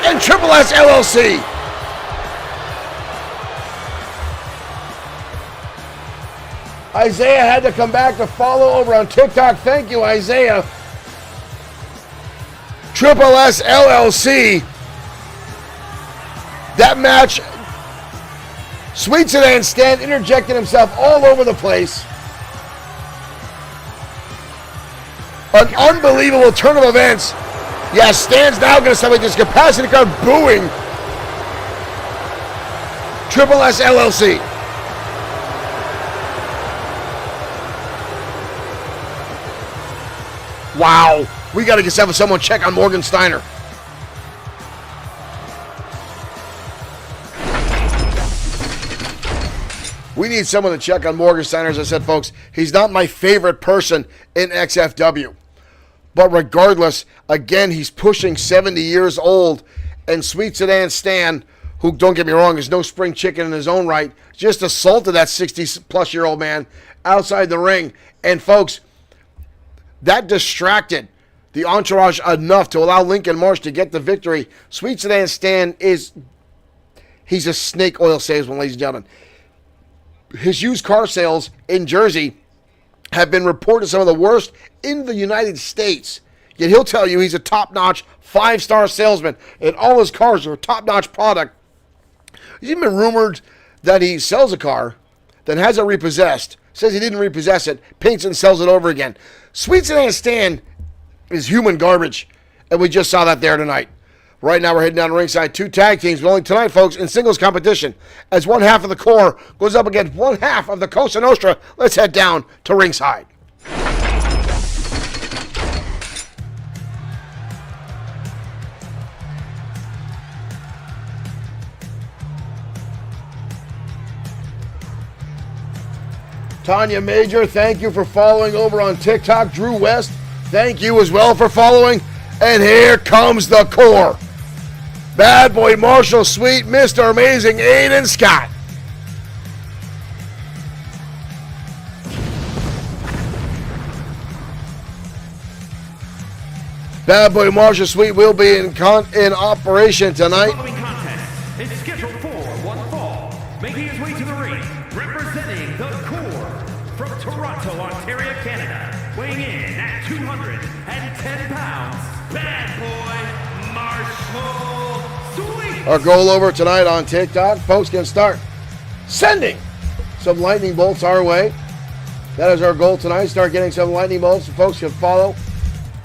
And Triple S LLC. Isaiah had to come back to follow over on TikTok. Thank you, Isaiah. Triple S LLC. That match, Sweet Sedan Stan interjected himself all over the place. An unbelievable turn of events. Yeah, Stan's now going to celebrate this capacity card booing Triple S LLC. Wow. We got to just have someone check on Morgan Steiner. We need someone to check on Morgan Steiner. As I said, folks, he's not my favorite person in XFW. But regardless, again, he's pushing 70 years old. And Sweet Sedan Stan, who, don't get me wrong, is no spring chicken in his own right, just assaulted that 60-plus-year-old man outside the ring. And, folks, that distracted the entourage enough to allow Lincoln Marsh to get the victory. Sweet Sedan Stan he's a snake oil salesman, ladies and gentlemen. His used car sales in Jersey have been reported some of the worst in the United States. Yet he'll tell you he's a top-notch, 5-star salesman, and all his cars are a top-notch product. He's even been rumored that he sells a car, then has it repossessed, says he didn't repossess it, paints and sells it over again. Sweet Sedan Stan is human garbage, and we just saw that there tonight. Right now we're heading down to ringside. 2 tag teams, but only tonight, folks, in singles competition. As one half of the core goes up against one half of the Cosa Nostra, let's head down to ringside. Tanya Major, thank you for following over on TikTok. Drew West, thank you as well for following. And here comes the core. Bad Boy Marshall Sweet, Mr. Amazing Aiden Scott. Bad Boy Marshall Sweet will be in operation tonight. The following contest is scheduled for one fall. Making his way to the ring, representing the core from Our goal over tonight on TikTok, folks can start sending some lightning bolts our way. That is our goal tonight. Start getting some lightning bolts so folks can follow,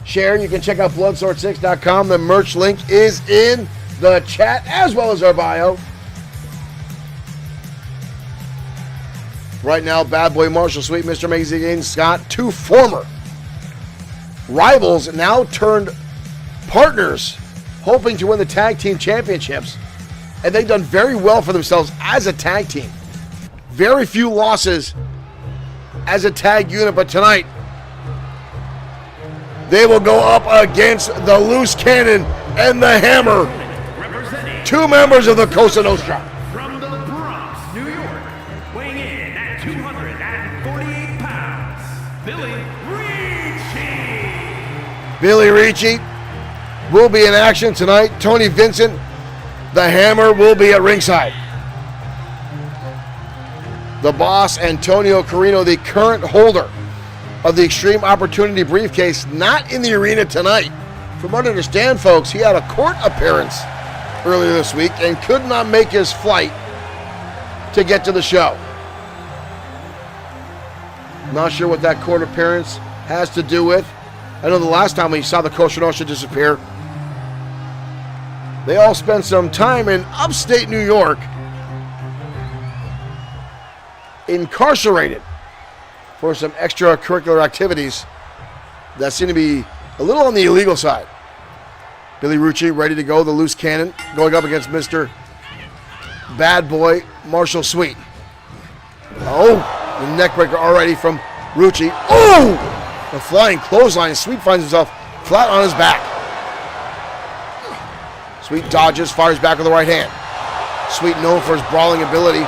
share. You can check out bloodsword6.com. The merch link is in the chat as well as our bio. Right now, Bad Boy Marshall Sweet, Mr. Amazing Scott, two former rivals now turned partners, hoping to win the tag team championships. And they've done very well for themselves as a tag team. Very few losses as a tag unit, but tonight they will go up against the Loose Cannon and the Hammer, two members of the Cosa Nostra. From the Bronx, New York, weighing in at 248 pounds, Billy Ricci. Billy Ricci will be in action tonight. Tony Vincent, the Hammer, will be at ringside. The boss, Antonio Carino, the current holder of the Extreme Opportunity briefcase, not in the arena tonight. From what I understand, folks, he had a court appearance earlier this week and could not make his flight to get to the show. Not sure what that court appearance has to do with. I know the last time we saw the Cosa Nostra disappear, they all spent some time in upstate New York, incarcerated for some extracurricular activities that seem to be a little on the illegal side. Billy Ricci ready to go, the Loose Cannon, going up against Mr. Bad Boy Marshall Sweet. Oh, the neckbreaker already from Ricci. Oh, the flying clothesline. Sweet finds himself flat on his back. Sweet dodges, fires back with the right hand. Sweet known for his brawling ability,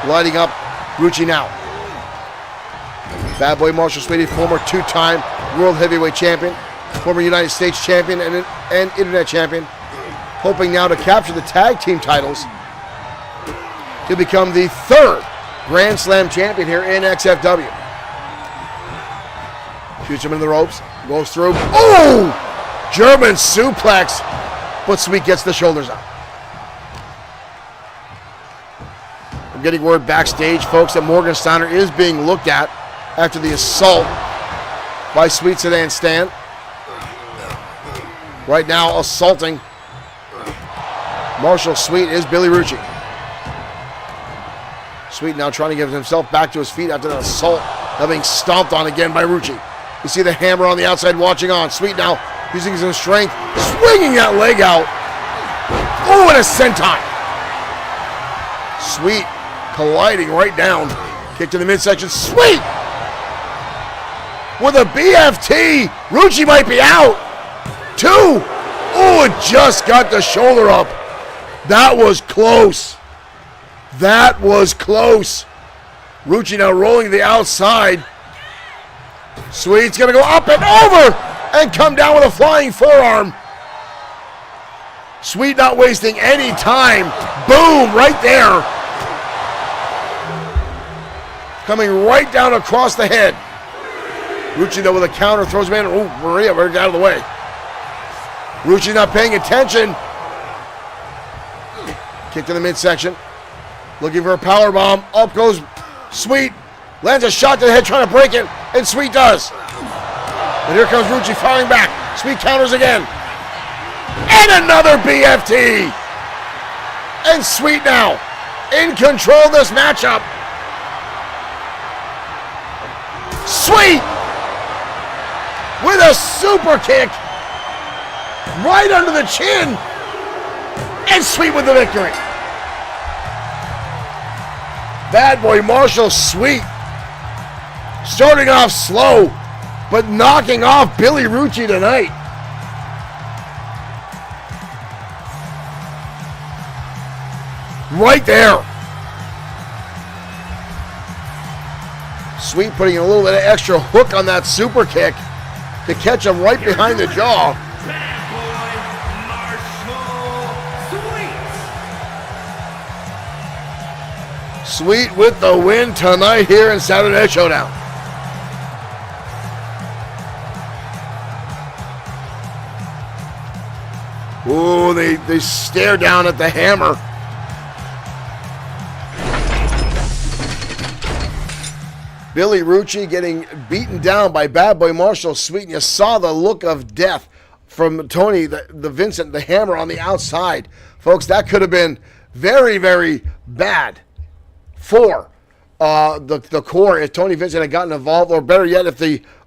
lighting up Ricci now. Bad Boy Marshall Sweet, a former two-time World Heavyweight Champion, former United States Champion and Internet Champion, hoping now to capture the tag team titles to become the third Grand Slam champion here in XFW. Shoots him into the ropes, goes through. Oh! German suplex, but Sweet gets the shoulders up. I'm getting word backstage, folks, that Morgan Steiner is being looked at after the assault by Sweet Sedan Stan. Right now, assaulting Marshall Sweet is Billy Ricci. Sweet now trying to get himself back to his feet after that assault, having stomped on again by Ricci. You see the Hammer on the outside watching on. Sweet now using his strength, swinging that leg out. Oh, and a senton. Sweet colliding right down. Kick to the midsection. Sweet! With a BFT. Ricci might be out. Two. Oh, it just got the shoulder up. That was close. That was close. Ricci now rolling to the outside. Sweet's going to go up and over and come down with a flying forearm. Sweet not wasting any time. Boom, right there. Coming right down across the head. Ricci though with a counter, throws him in. Oh, Maria, we're out of the way. Ricci not paying attention. Kick to the midsection. Looking for a power bomb. Up goes Sweet. Lands a shot to the head, trying to break it, and Sweet does. And here comes Ricci firing back. Sweet counters again. And another BFT. And Sweet now in control of this matchup. Sweet with a super kick right under the chin. And Sweet with the victory. Bad Boy Marshall Sweet starting off slow, but knocking off Billy Ricci tonight. Right there. Sweet putting a little bit of extra hook on that super kick to catch him right behind the jaw. Bad Boy Marshall Sweet. Sweet with the win tonight here in Saturday Night Showdown. Ooh, they stare down at the hammer. Billy Rucci getting beaten down by Bad Boy Marshall Sweet. And you saw the look of death from Tony, the Vincent, the hammer on the outside. Folks, that could have been very, very bad for the core if Tony Vincent had gotten involved, or better yet,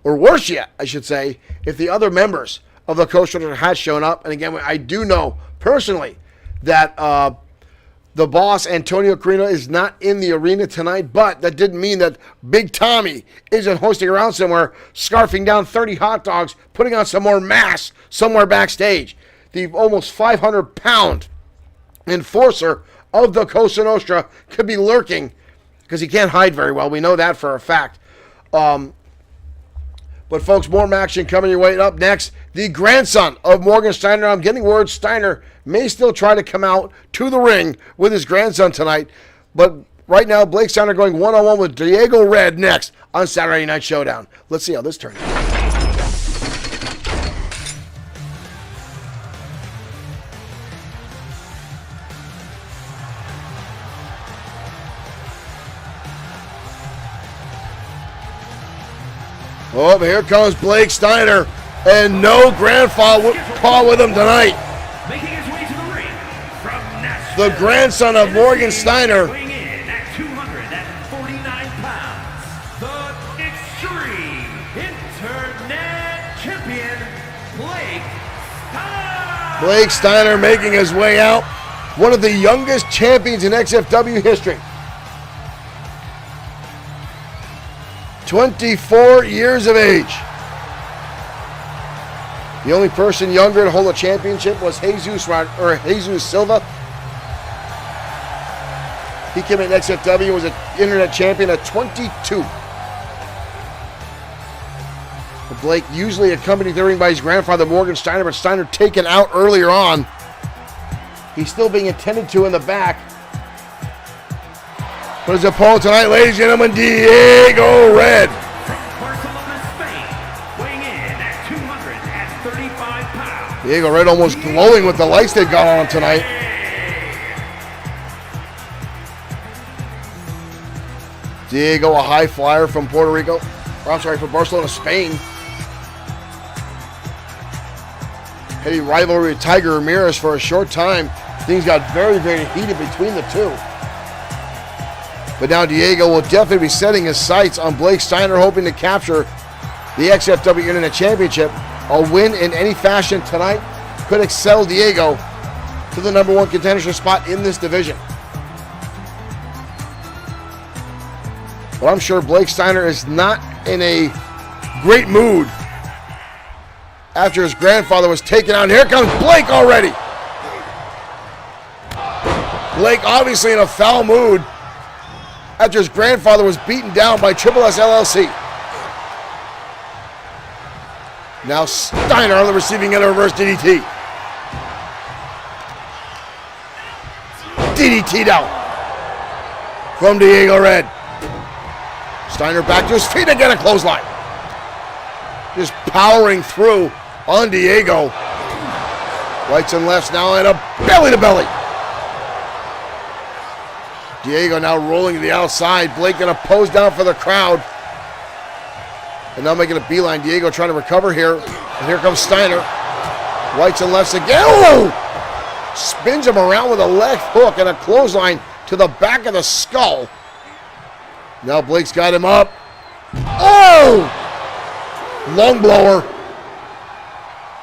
or worse yet, I should say, if the other members of the Coast Guard had shown up. And again, I do know personally that the boss, Antonio Carino, is not in the arena tonight, but that didn't mean that Big Tommy isn't hosting around somewhere, scarfing down 30 hot dogs, putting on some more mass somewhere backstage. The almost 500-pound enforcer of the Cosa Nostra could be lurking because he can't hide very well. We know that for a fact. But, folks, more action coming your way. Up next, the grandson of Morgan Steiner. I'm getting word Steiner may still try to come out to the ring with his grandson tonight. But right now, Blake Steiner going one-on-one with Diego Red next on Saturday Night Showdown. Let's see how this turns out. Oh, here comes Blake Steiner, and no grandpa with him tonight. Making his way to the ring from Nashville, the grandson of Morgan Steiner. Weighing in at 249 pounds, the Extreme Internet Champion, Blake Steiner. Blake Steiner making his way out. One of the youngest champions in XFW history. 24 years of age. The only person younger to hold a championship was Jesus Silva. He came in XFW and was an internet champion at 22. But Blake usually accompanied the ring by his grandfather Morgan Steiner, but Steiner taken out earlier on. He's still being attended to in the back. But his opponent tonight, ladies and gentlemen, Diego Red. From Barcelona, Spain, weighing in at 235 pounds. Diego Red almost glowing with the lights they got on him tonight. Diego, a high flyer from Puerto Rico. From Barcelona, Spain. Had a rivalry with Tiger Ramirez for a short time. Things got very, very heated between the two. But now Diego will definitely be setting his sights on Blake Steiner, hoping to capture the XFW Internet Championship. A win in any fashion tonight could excel Diego to the number one contendership spot in this division. But I'm sure Blake Steiner is not in a great mood after his grandfather was taken out. Here comes Blake already. Blake obviously in a foul mood after his grandfather was beaten down by Triple S LLC. Now Steiner on the receiving end of reverse DDT. DDT'd out from Diego Red. Steiner back to his feet again, a clothesline. Just powering through on Diego. Rights and lefts now and a belly to belly. Diego now rolling to the outside. Blake gonna pose down for the crowd. And now making a beeline. Diego trying to recover here. And here comes Steiner. Rights and lefts again. Oh! Spins him around with a left hook and a clothesline to the back of the skull. Now Blake's got him up. Oh! Lung blower.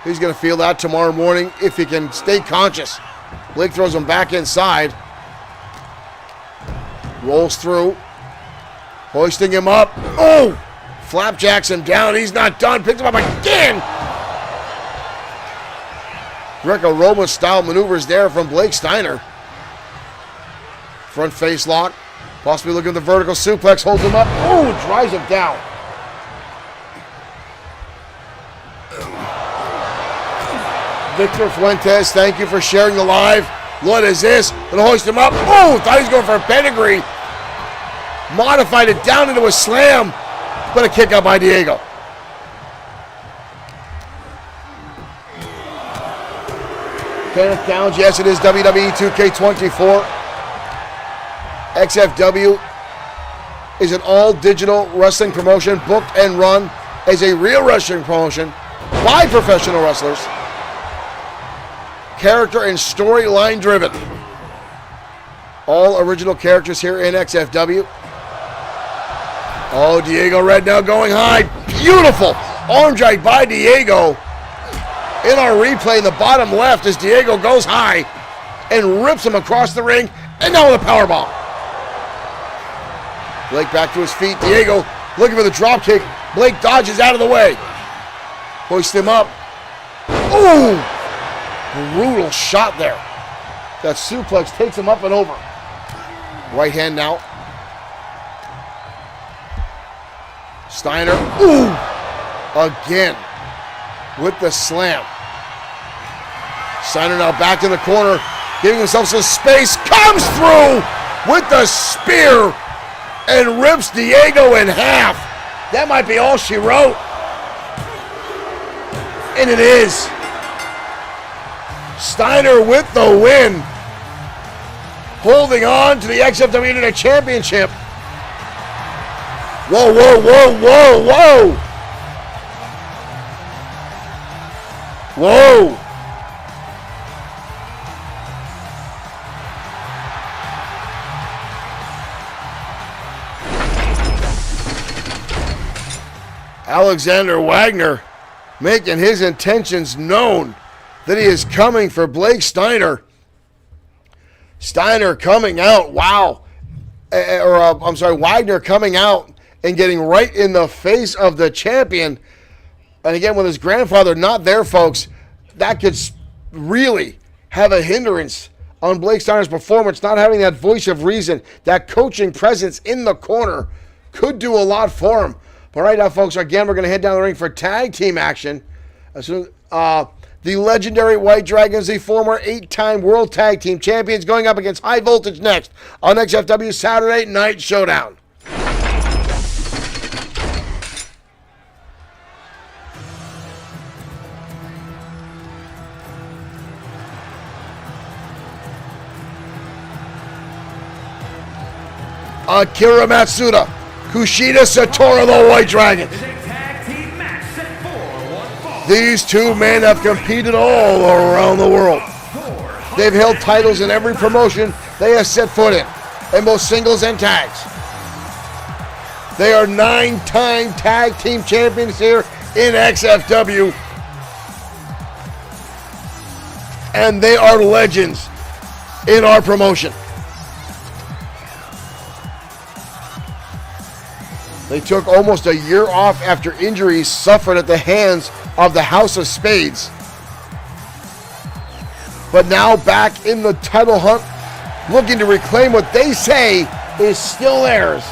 He's gonna feel that tomorrow morning if he can stay conscious. Blake throws him back inside. Rolls through. Hoisting him up. Oh! Flapjacks him down. He's not done. Picks him up again. Greco-Roman style maneuvers there from Blake Steiner. Front face lock. Possibly looking at the vertical suplex. Holds him up. Oh! Drives him down. Victor Fuentes, thank you for sharing the live. What is this? Gonna hoist him up. Oh, thought he was going for a pedigree. Modified it down into a slam. But a kick out by Diego. Kenneth Downs, yes, it is WWE 2K24. XFW is an all-digital wrestling promotion booked and run as a real wrestling promotion by professional wrestlers. Character and storyline driven. All original characters here in XFW. Oh, Diego Red now going high. Beautiful arm drag by Diego. In our replay in the bottom left as Diego goes high and rips him across the ring. And now with a powerbomb. Blake back to his feet. Diego looking for the drop kick. Blake dodges out of the way. Hoists him up. Ooh! Brutal shot there. That suplex takes him up and over. Right hand now. Steiner. Ooh! Again. With the slam. Steiner now back in the corner. Giving himself some space. Comes through with the spear. And rips Diego in half. That might be all she wrote. And it is. Steiner with the win. Holding on to the XFW Internet Championship. Whoa, whoa, whoa, whoa, whoa. Whoa. Alexander Wagner making his intentions known that he is coming for Blake Steiner. Steiner coming out, wow. Wagner coming out and getting right in the face of the champion. And again, with his grandfather not there, folks, that could really have a hindrance on Blake Steiner's performance. Not having that voice of reason, that coaching presence in the corner could do a lot for him. But right now, folks, again, we're going to head down the ring for tag team action. The legendary White Dragons, the former 8-time World Tag Team Champions, going up against High Voltage next on XFW Saturday Night Showdown. Akira Matsuda, Kushida Satora, the White Dragon. These two men have competed all around the world. They've held titles in every promotion they have set foot in both singles and tags. They are 9-time tag team champions here in XFW. And they are legends in our promotion. They took almost a year off after injuries suffered at the hands of the House of Spades. But now back in the title hunt, looking to reclaim what they say is still theirs.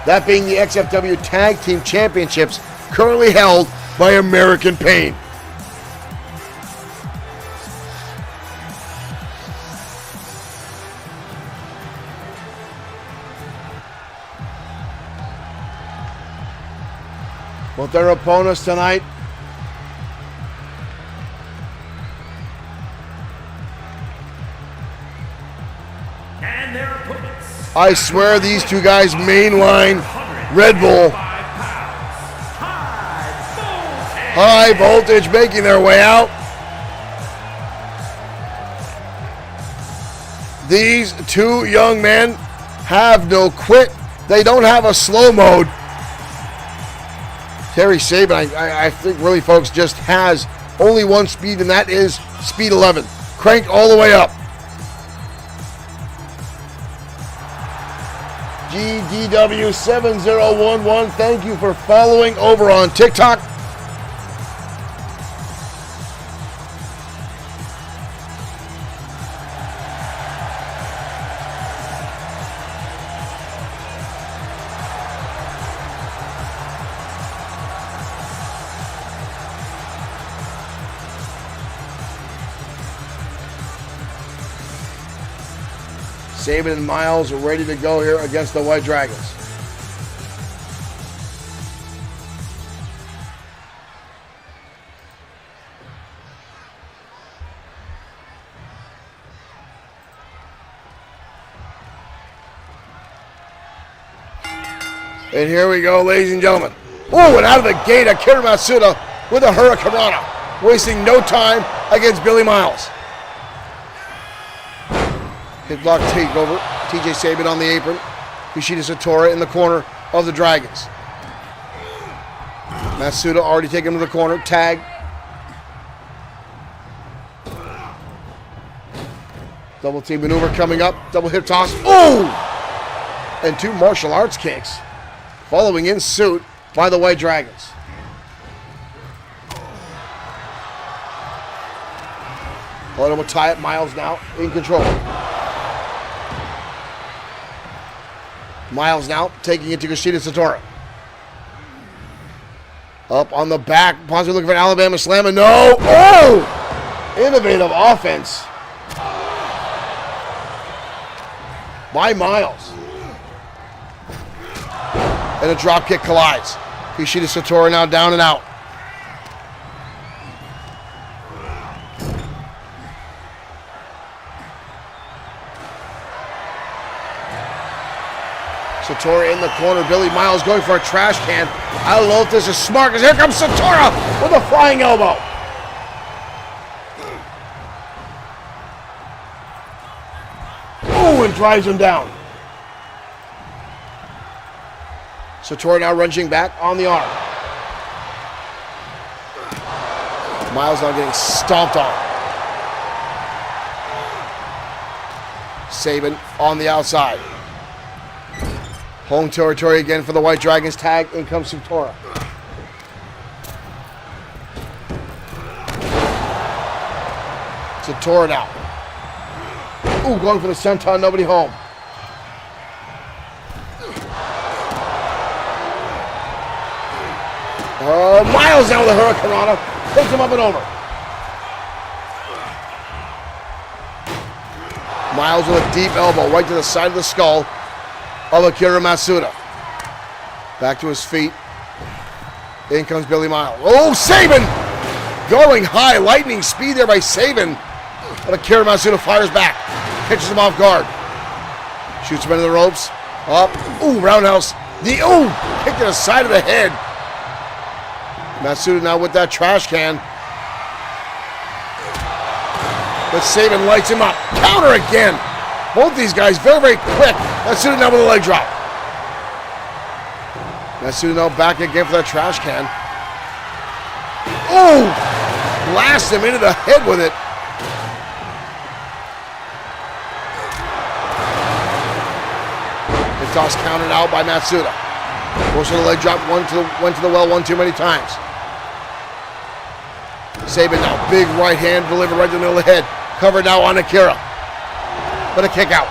That being the XFW Tag Team Championships, currently held by American Pain. Both their opponents tonight. And their opponents. I swear these two guys mainline Red Bull. High Voltage making their way out. These two young men have no quit. They don't have a slow mode. Terry Sabin, I think really, folks, just has only one speed, and that is speed 11. Cranked all the way up. GDW7011, thank you for following over on TikTok. Sabin and Miles are ready to go here against the White Dragons. And here we go, ladies and gentlemen. Oh, and out of the gate, Akira Matsuda with a Hurricanrana, wasting no time against Billy Miles. Hit block takeover. TJ Sabin on the apron. Kushida Satora in the corner of the Dragons. Matsuda already taken him to the corner. Tag. Double team maneuver coming up. Double hip toss. Oh! And 2 martial arts kicks. Following in suit by the White Dragons. Let him tie it. Miles now in control. Miles now taking it to Kushida Satora. Up on the back. Possibly looking for an Alabama slam. And no. Oh! Innovative offense by Miles. And a drop kick collides. Kushida Satora now down and out. Satora in the corner. Billy Miles going for a trash can. I don't know if this is smart because here comes Satora with a flying elbow. Oh, and drives him down. Satora now runging back on the arm. Miles now getting stomped on. Sabin on the outside. Home territory again for the White Dragons. Tag. In comes Satora. Satora now. Ooh, going for the senton. Nobody home. Miles now with a Hurricanrana. Takes him up and over. Miles with a deep elbow right to the side of the skull of Akira Matsuda. Back to his feet. In comes Billy Miles. Oh, Sabin! Going high. Lightning speed there by Sabin. But Akira Matsuda fires back. Catches him off guard. Shoots him into the ropes. Up. Ooh, roundhouse. Ooh! Kick to the side of the head. Matsuda now with that trash can. But Sabin lights him up. Counter again. Both these guys very, very quick. Matsuda now with a leg drop. Matsuda now back again for that trash can. Oh! Blast him into the head with it. The toss countered out by Matsuda. Goes for the leg drop. Went to the well one too many times. Sabin now. Big right hand delivered right to the middle of the head. Covered now on Akira. But a kick out.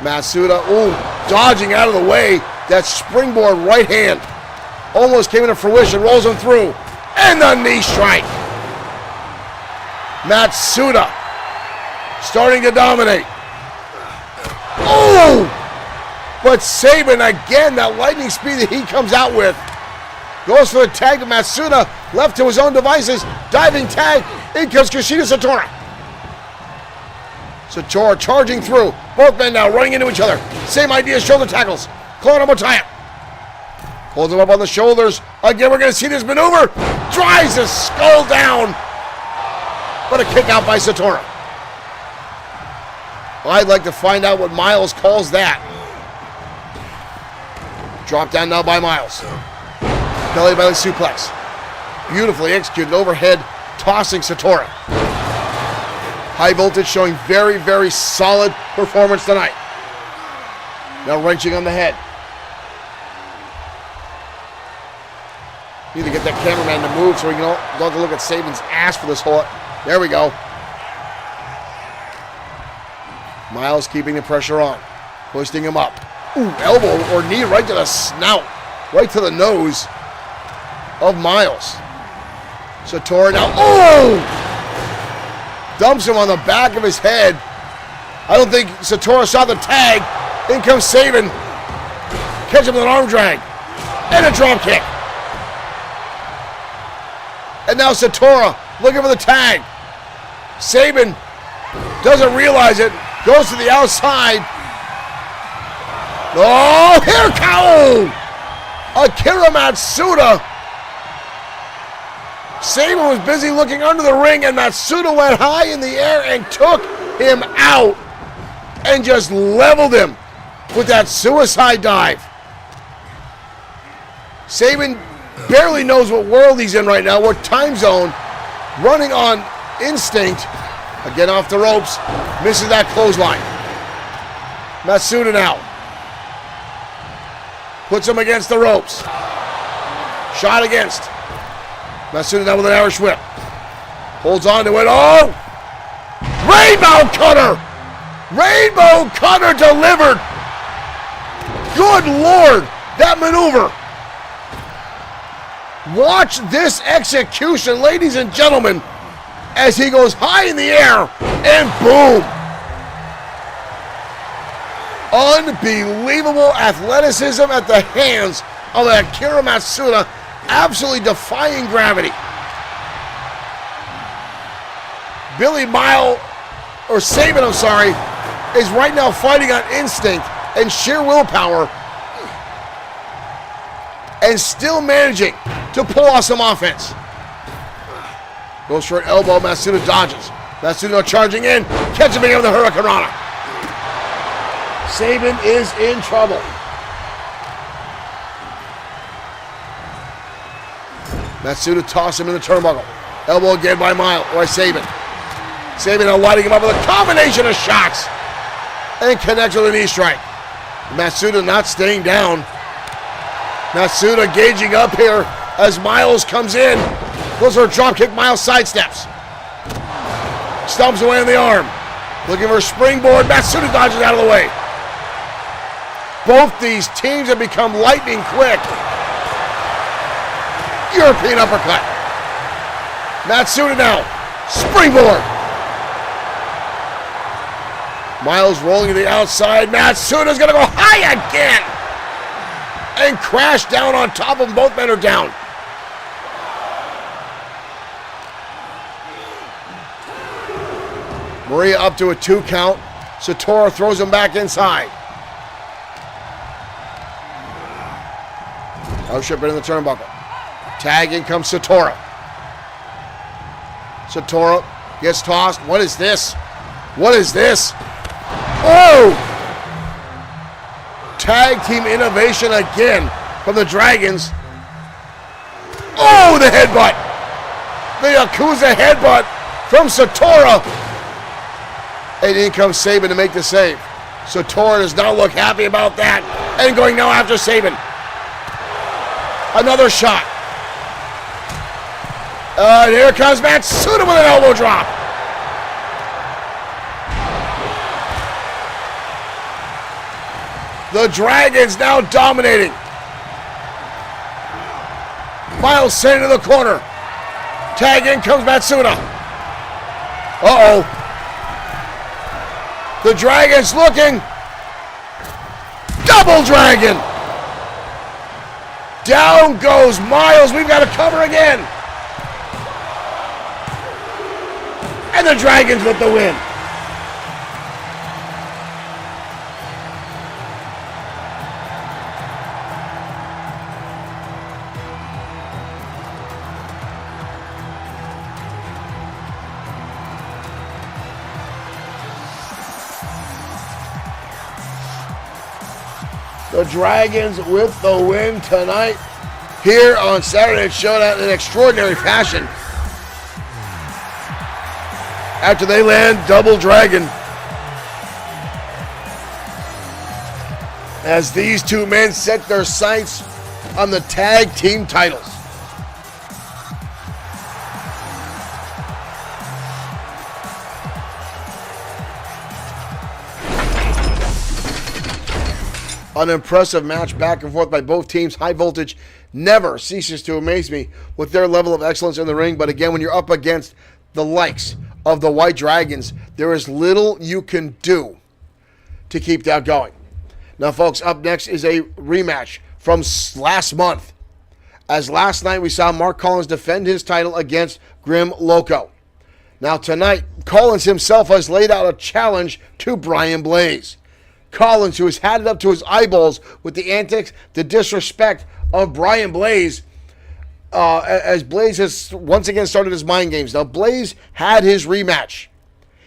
Matsuda, ooh, dodging out of the way. That springboard right hand almost came into fruition. Rolls him through. And the knee strike. Matsuda starting to dominate. Oh! But Sabin again, that lightning speed that he comes out with. Goes for the tag to Matsuda. Left to his own devices. Diving tag. In comes Kushida Satora. Satora charging through. Both men now running into each other. Same idea, shoulder tackles. Claudio Motaya. Holds him up on the shoulders. Again, we're going to see this maneuver. Drives his skull down. But a kick out by Satora. I'd like to find out what Miles calls that. Drop down now by Miles. Belly belly suplex. Beautifully executed overhead, tossing Satora. High voltage showing very, very solid performance tonight. Now wrenching on the head. Need to get that cameraman to move so we don't have to look at Sabin's ass for this whole. There we go. Miles keeping the pressure on. Hoisting him up. Ooh, elbow or knee right to the snout. Right to the nose of Miles. Satora now. Oh! Dumps him on the back of his head. I don't think Satora saw the tag. In comes Sabin. Catch him with an arm drag. And a drop kick. And now Satora looking for the tag. Sabin doesn't realize it. Goes to the outside. Oh, here comes Akira Matsuda. Saban was busy looking under the ring, and Matsuda went high in the air and took him out and just leveled him with that suicide dive. Saban barely knows what world he's in right now, what time zone, running on instinct. Again off the ropes, misses that clothesline. Matsuda now puts him against the ropes. Shot against. Matsuda now with an Irish whip. Holds on to it. Oh! Rainbow Cutter! Rainbow Cutter delivered! Good Lord, that maneuver. Watch this execution, ladies and gentlemen, as he goes high in the air and boom. Unbelievable athleticism at the hands of Akira Matsuda, absolutely defying gravity. Saban, is right now fighting on instinct and sheer willpower and still managing to pull off some offense. Goes for an elbow, Matsuda dodges. Matsuda charging in, catching him with the Hurricanrana. Saban is in trouble. Matsuda tosses him in the turnbuckle. Elbow again by Saban. Saban now lighting him up with a combination of shots and connects with a knee strike. Matsuda not staying down. Matsuda gauging up here as Miles comes in. Goes for a dropkick, Miles sidesteps. Stumps away on the arm. Looking for a springboard. Matsuda dodges out of the way. Both these teams have become lightning quick. European uppercut. Matsuda now. Springboard. Miles rolling to the outside. Matsuda's going to go high again. And crash down on top of them. Both men are down. Maria up to a 2 count. Satora throws him back inside. Owship in the turnbuckle. Tag, in comes Satora. Satora gets tossed. What is this? What is this? Oh! Tag team innovation again from the Dragons. Oh, the headbutt. The Yakuza headbutt from Satora. And in comes Saban to make the save. Satora does not look happy about that. And going now after Saban. Another shot. And here comes Matsuda with an elbow drop. The Dragons now dominating. Miles sent into the corner. Tag, in comes Matsuda. Uh-oh. The Dragons looking. Double Dragon. Down goes Miles. We've got to cover again. And the Dragons with the win. The Dragons with the win tonight here on Saturday Night Showdown in extraordinary fashion. After they land Double Dragon. As these two men set their sights on the tag team titles. An impressive match back and forth by both teams. High Voltage never ceases to amaze me with their level of excellence in the ring. But again, when you're up against the likes of the White Dragons, there is little you can do to keep that going. Now, folks, up next is a rematch from last month. As last night we saw Mark Collins defend his title against Grim Loco. Now tonight, Collins himself has laid out a challenge to Brian Blaze. Collins, who has had it up to his eyeballs with the antics, the disrespect of Brian Blaze, as Blaze has once again started his mind games. Now, Blaze had his rematch.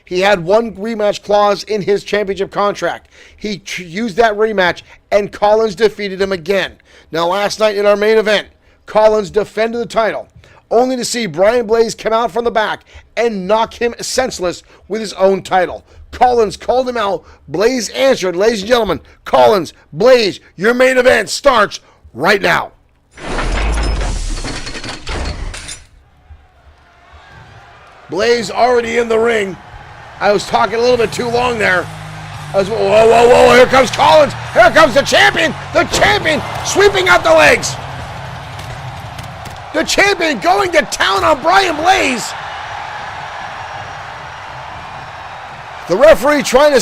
He had one rematch clause in his championship contract. He used that rematch, and Collins defeated him again. Now, last night in our main event, Collins defended the title, only to see Brian Blaze come out from the back and knock him senseless with his own title. Collins called him out. Blaze answered. Ladies and gentlemen, Collins, Blaze, your main event starts right now. Blaze already in the ring. I was talking a little bit too long there. Whoa, here comes Collins. Here comes the champion. The champion sweeping out the legs. The champion going to town on Brian Blaze. The referee trying to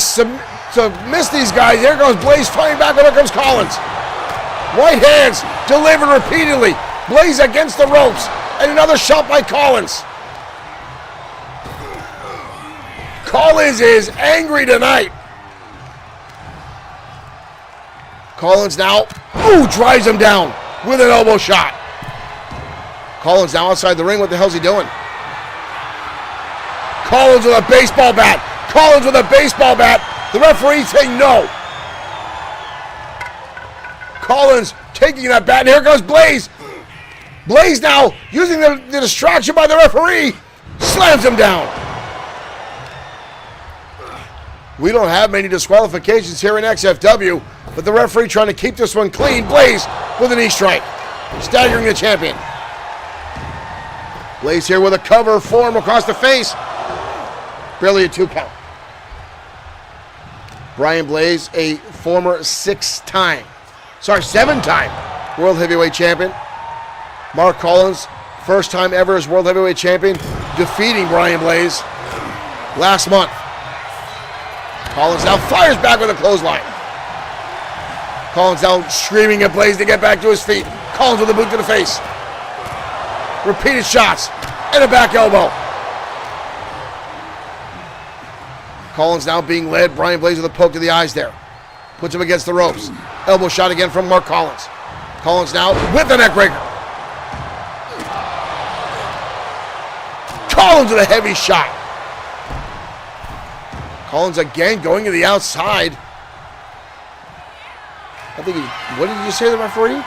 miss these guys. Here goes Blaze fighting back, but here comes Collins. Right hands delivered repeatedly. Blaze against the ropes. And another shot by Collins. Collins is angry tonight. Collins now, drives him down with an elbow shot. Collins now outside the ring. What the hell's he doing? Collins with a baseball bat. Collins with a baseball bat. The referee saying no. Collins taking that bat. And here goes Blaze. Blaze now using the distraction by the referee. Slams him down. We don't have many disqualifications here in XFW, but the referee trying to keep this one clean. Blaze with a knee strike, staggering the champion. Blaze here with a cover form across the face. Barely a 2 count. Brian Blaze, a former 7-time World Heavyweight Champion. Mark Collins, first time ever as World Heavyweight Champion, defeating Brian Blaze last month. Collins now fires back with a clothesline. Collins now screaming at Blaze to get back to his feet. Collins with a boot to the face. Repeated shots and a back elbow. Collins now being led. Brian Blaze with a poke to the eyes there. Puts him against the ropes. Elbow shot again from Mark Collins. Collins now with the neck breaker. Collins with a heavy shot. Collins again going to the outside. What did you say to the referee?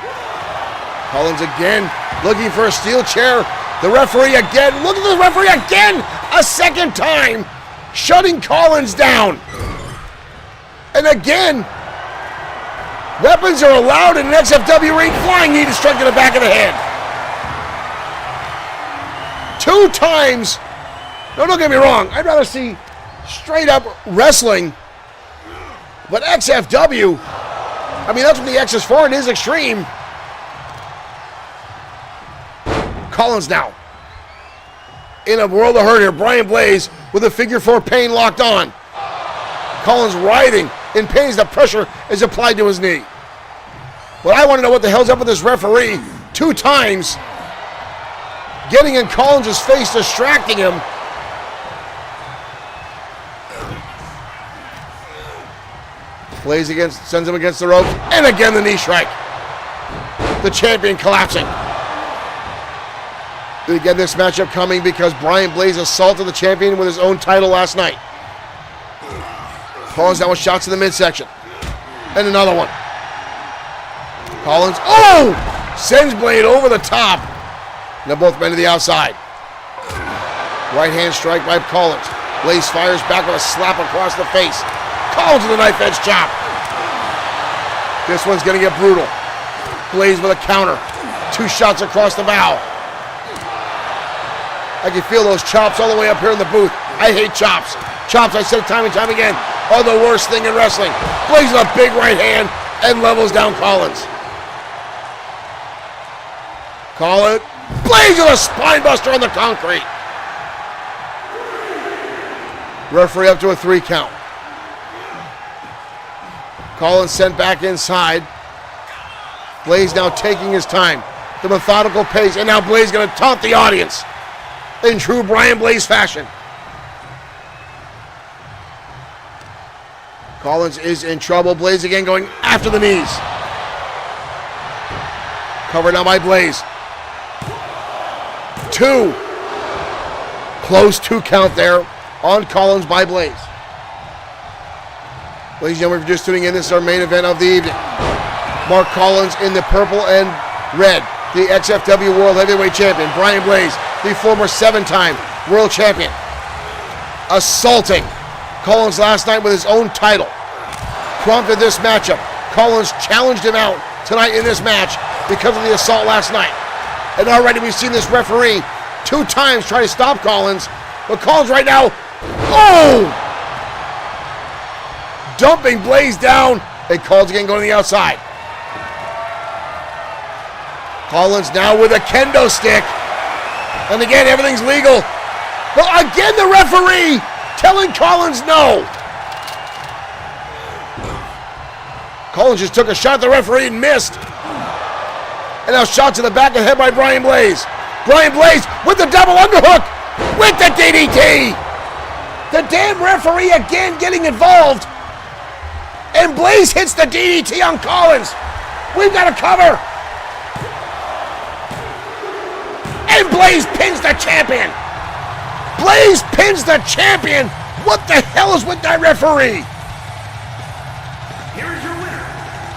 Collins again looking for a steel chair. The referee again. Look at the referee again. A second time. Shutting Collins down. And again, weapons are allowed in an XFW ring. Flying knee to strike to the back of the head. 2 times. No, don't get me wrong. I'd rather see straight up wrestling. But XFW, that's what the X is for. It is extreme. Collins now in a world of hurt here. Brian Blaze with a figure 4 pain locked on. Collins writhing in pain as the pressure is applied to his knee. But I want to know what the hell's up with this referee. 2 times getting in Collins' face, distracting him. Blaze sends him against the ropes, and again the knee strike. The champion collapsing. We get this matchup coming because Brian Blaze assaulted the champion with his own title last night. Collins now with shots in the midsection. And another one. Collins, sends Blaze over the top. Now both men to the outside. Right hand strike by Collins. Blaze fires back with a slap across the face. Collins with a knife edge chop. This one's going to get brutal. Blaze with a counter. 2 shots across the bow. I can feel those chops all the way up here in the booth. I hate chops. Chops, I said time and time again, are the worst thing in wrestling. Blaze with a big right hand and levels down Collins. Blaze with a spine buster on the concrete. Referee up to a 3 count. Collins sent back inside. Blaze now taking his time. The methodical pace. And now Blaze going to taunt the audience in true Brian Blaze fashion. Collins is in trouble. Blaze again going after the knees. Covered now by Blaze. 2. Close 2 count there on Collins by Blaze. Ladies and gentlemen, if you're just tuning in, this is our main event of the evening. Mark Collins in the purple and red, the XFW World Heavyweight Champion. Brian Blaze, the former 7-time World Champion, assaulting Collins last night with his own title. Prompted this matchup. Collins challenged him out tonight in this match because of the assault last night. And already we've seen this referee 2 times try to stop Collins, but Collins right now, dumping Blaze down, and Collins again going to the outside. Collins now with a kendo stick, and again everything's legal, but again the referee telling Collins no. Collins just took a shot at the referee and missed. And now shot to the back of the head by Brian Blaze. Brian Blaze with the double underhook with the DDT. The damn referee again getting involved. And Blaze hits the DDT on Collins. We've got a cover. And Blaze pins the champion. Blaze pins the champion. What the hell is with that referee? Here's your winner,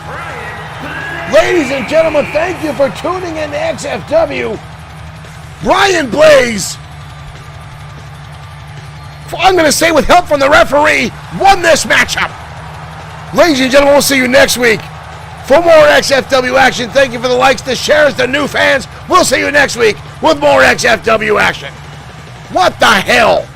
Brian. Ladies and gentlemen, thank you for tuning in to XFW. Brian Blaze, I'm going to say with help from the referee, won this matchup. Ladies and gentlemen, we'll see you next week for more XFW action. Thank you for the likes, the shares, the new fans. We'll see you next week with more XFW action. What the hell?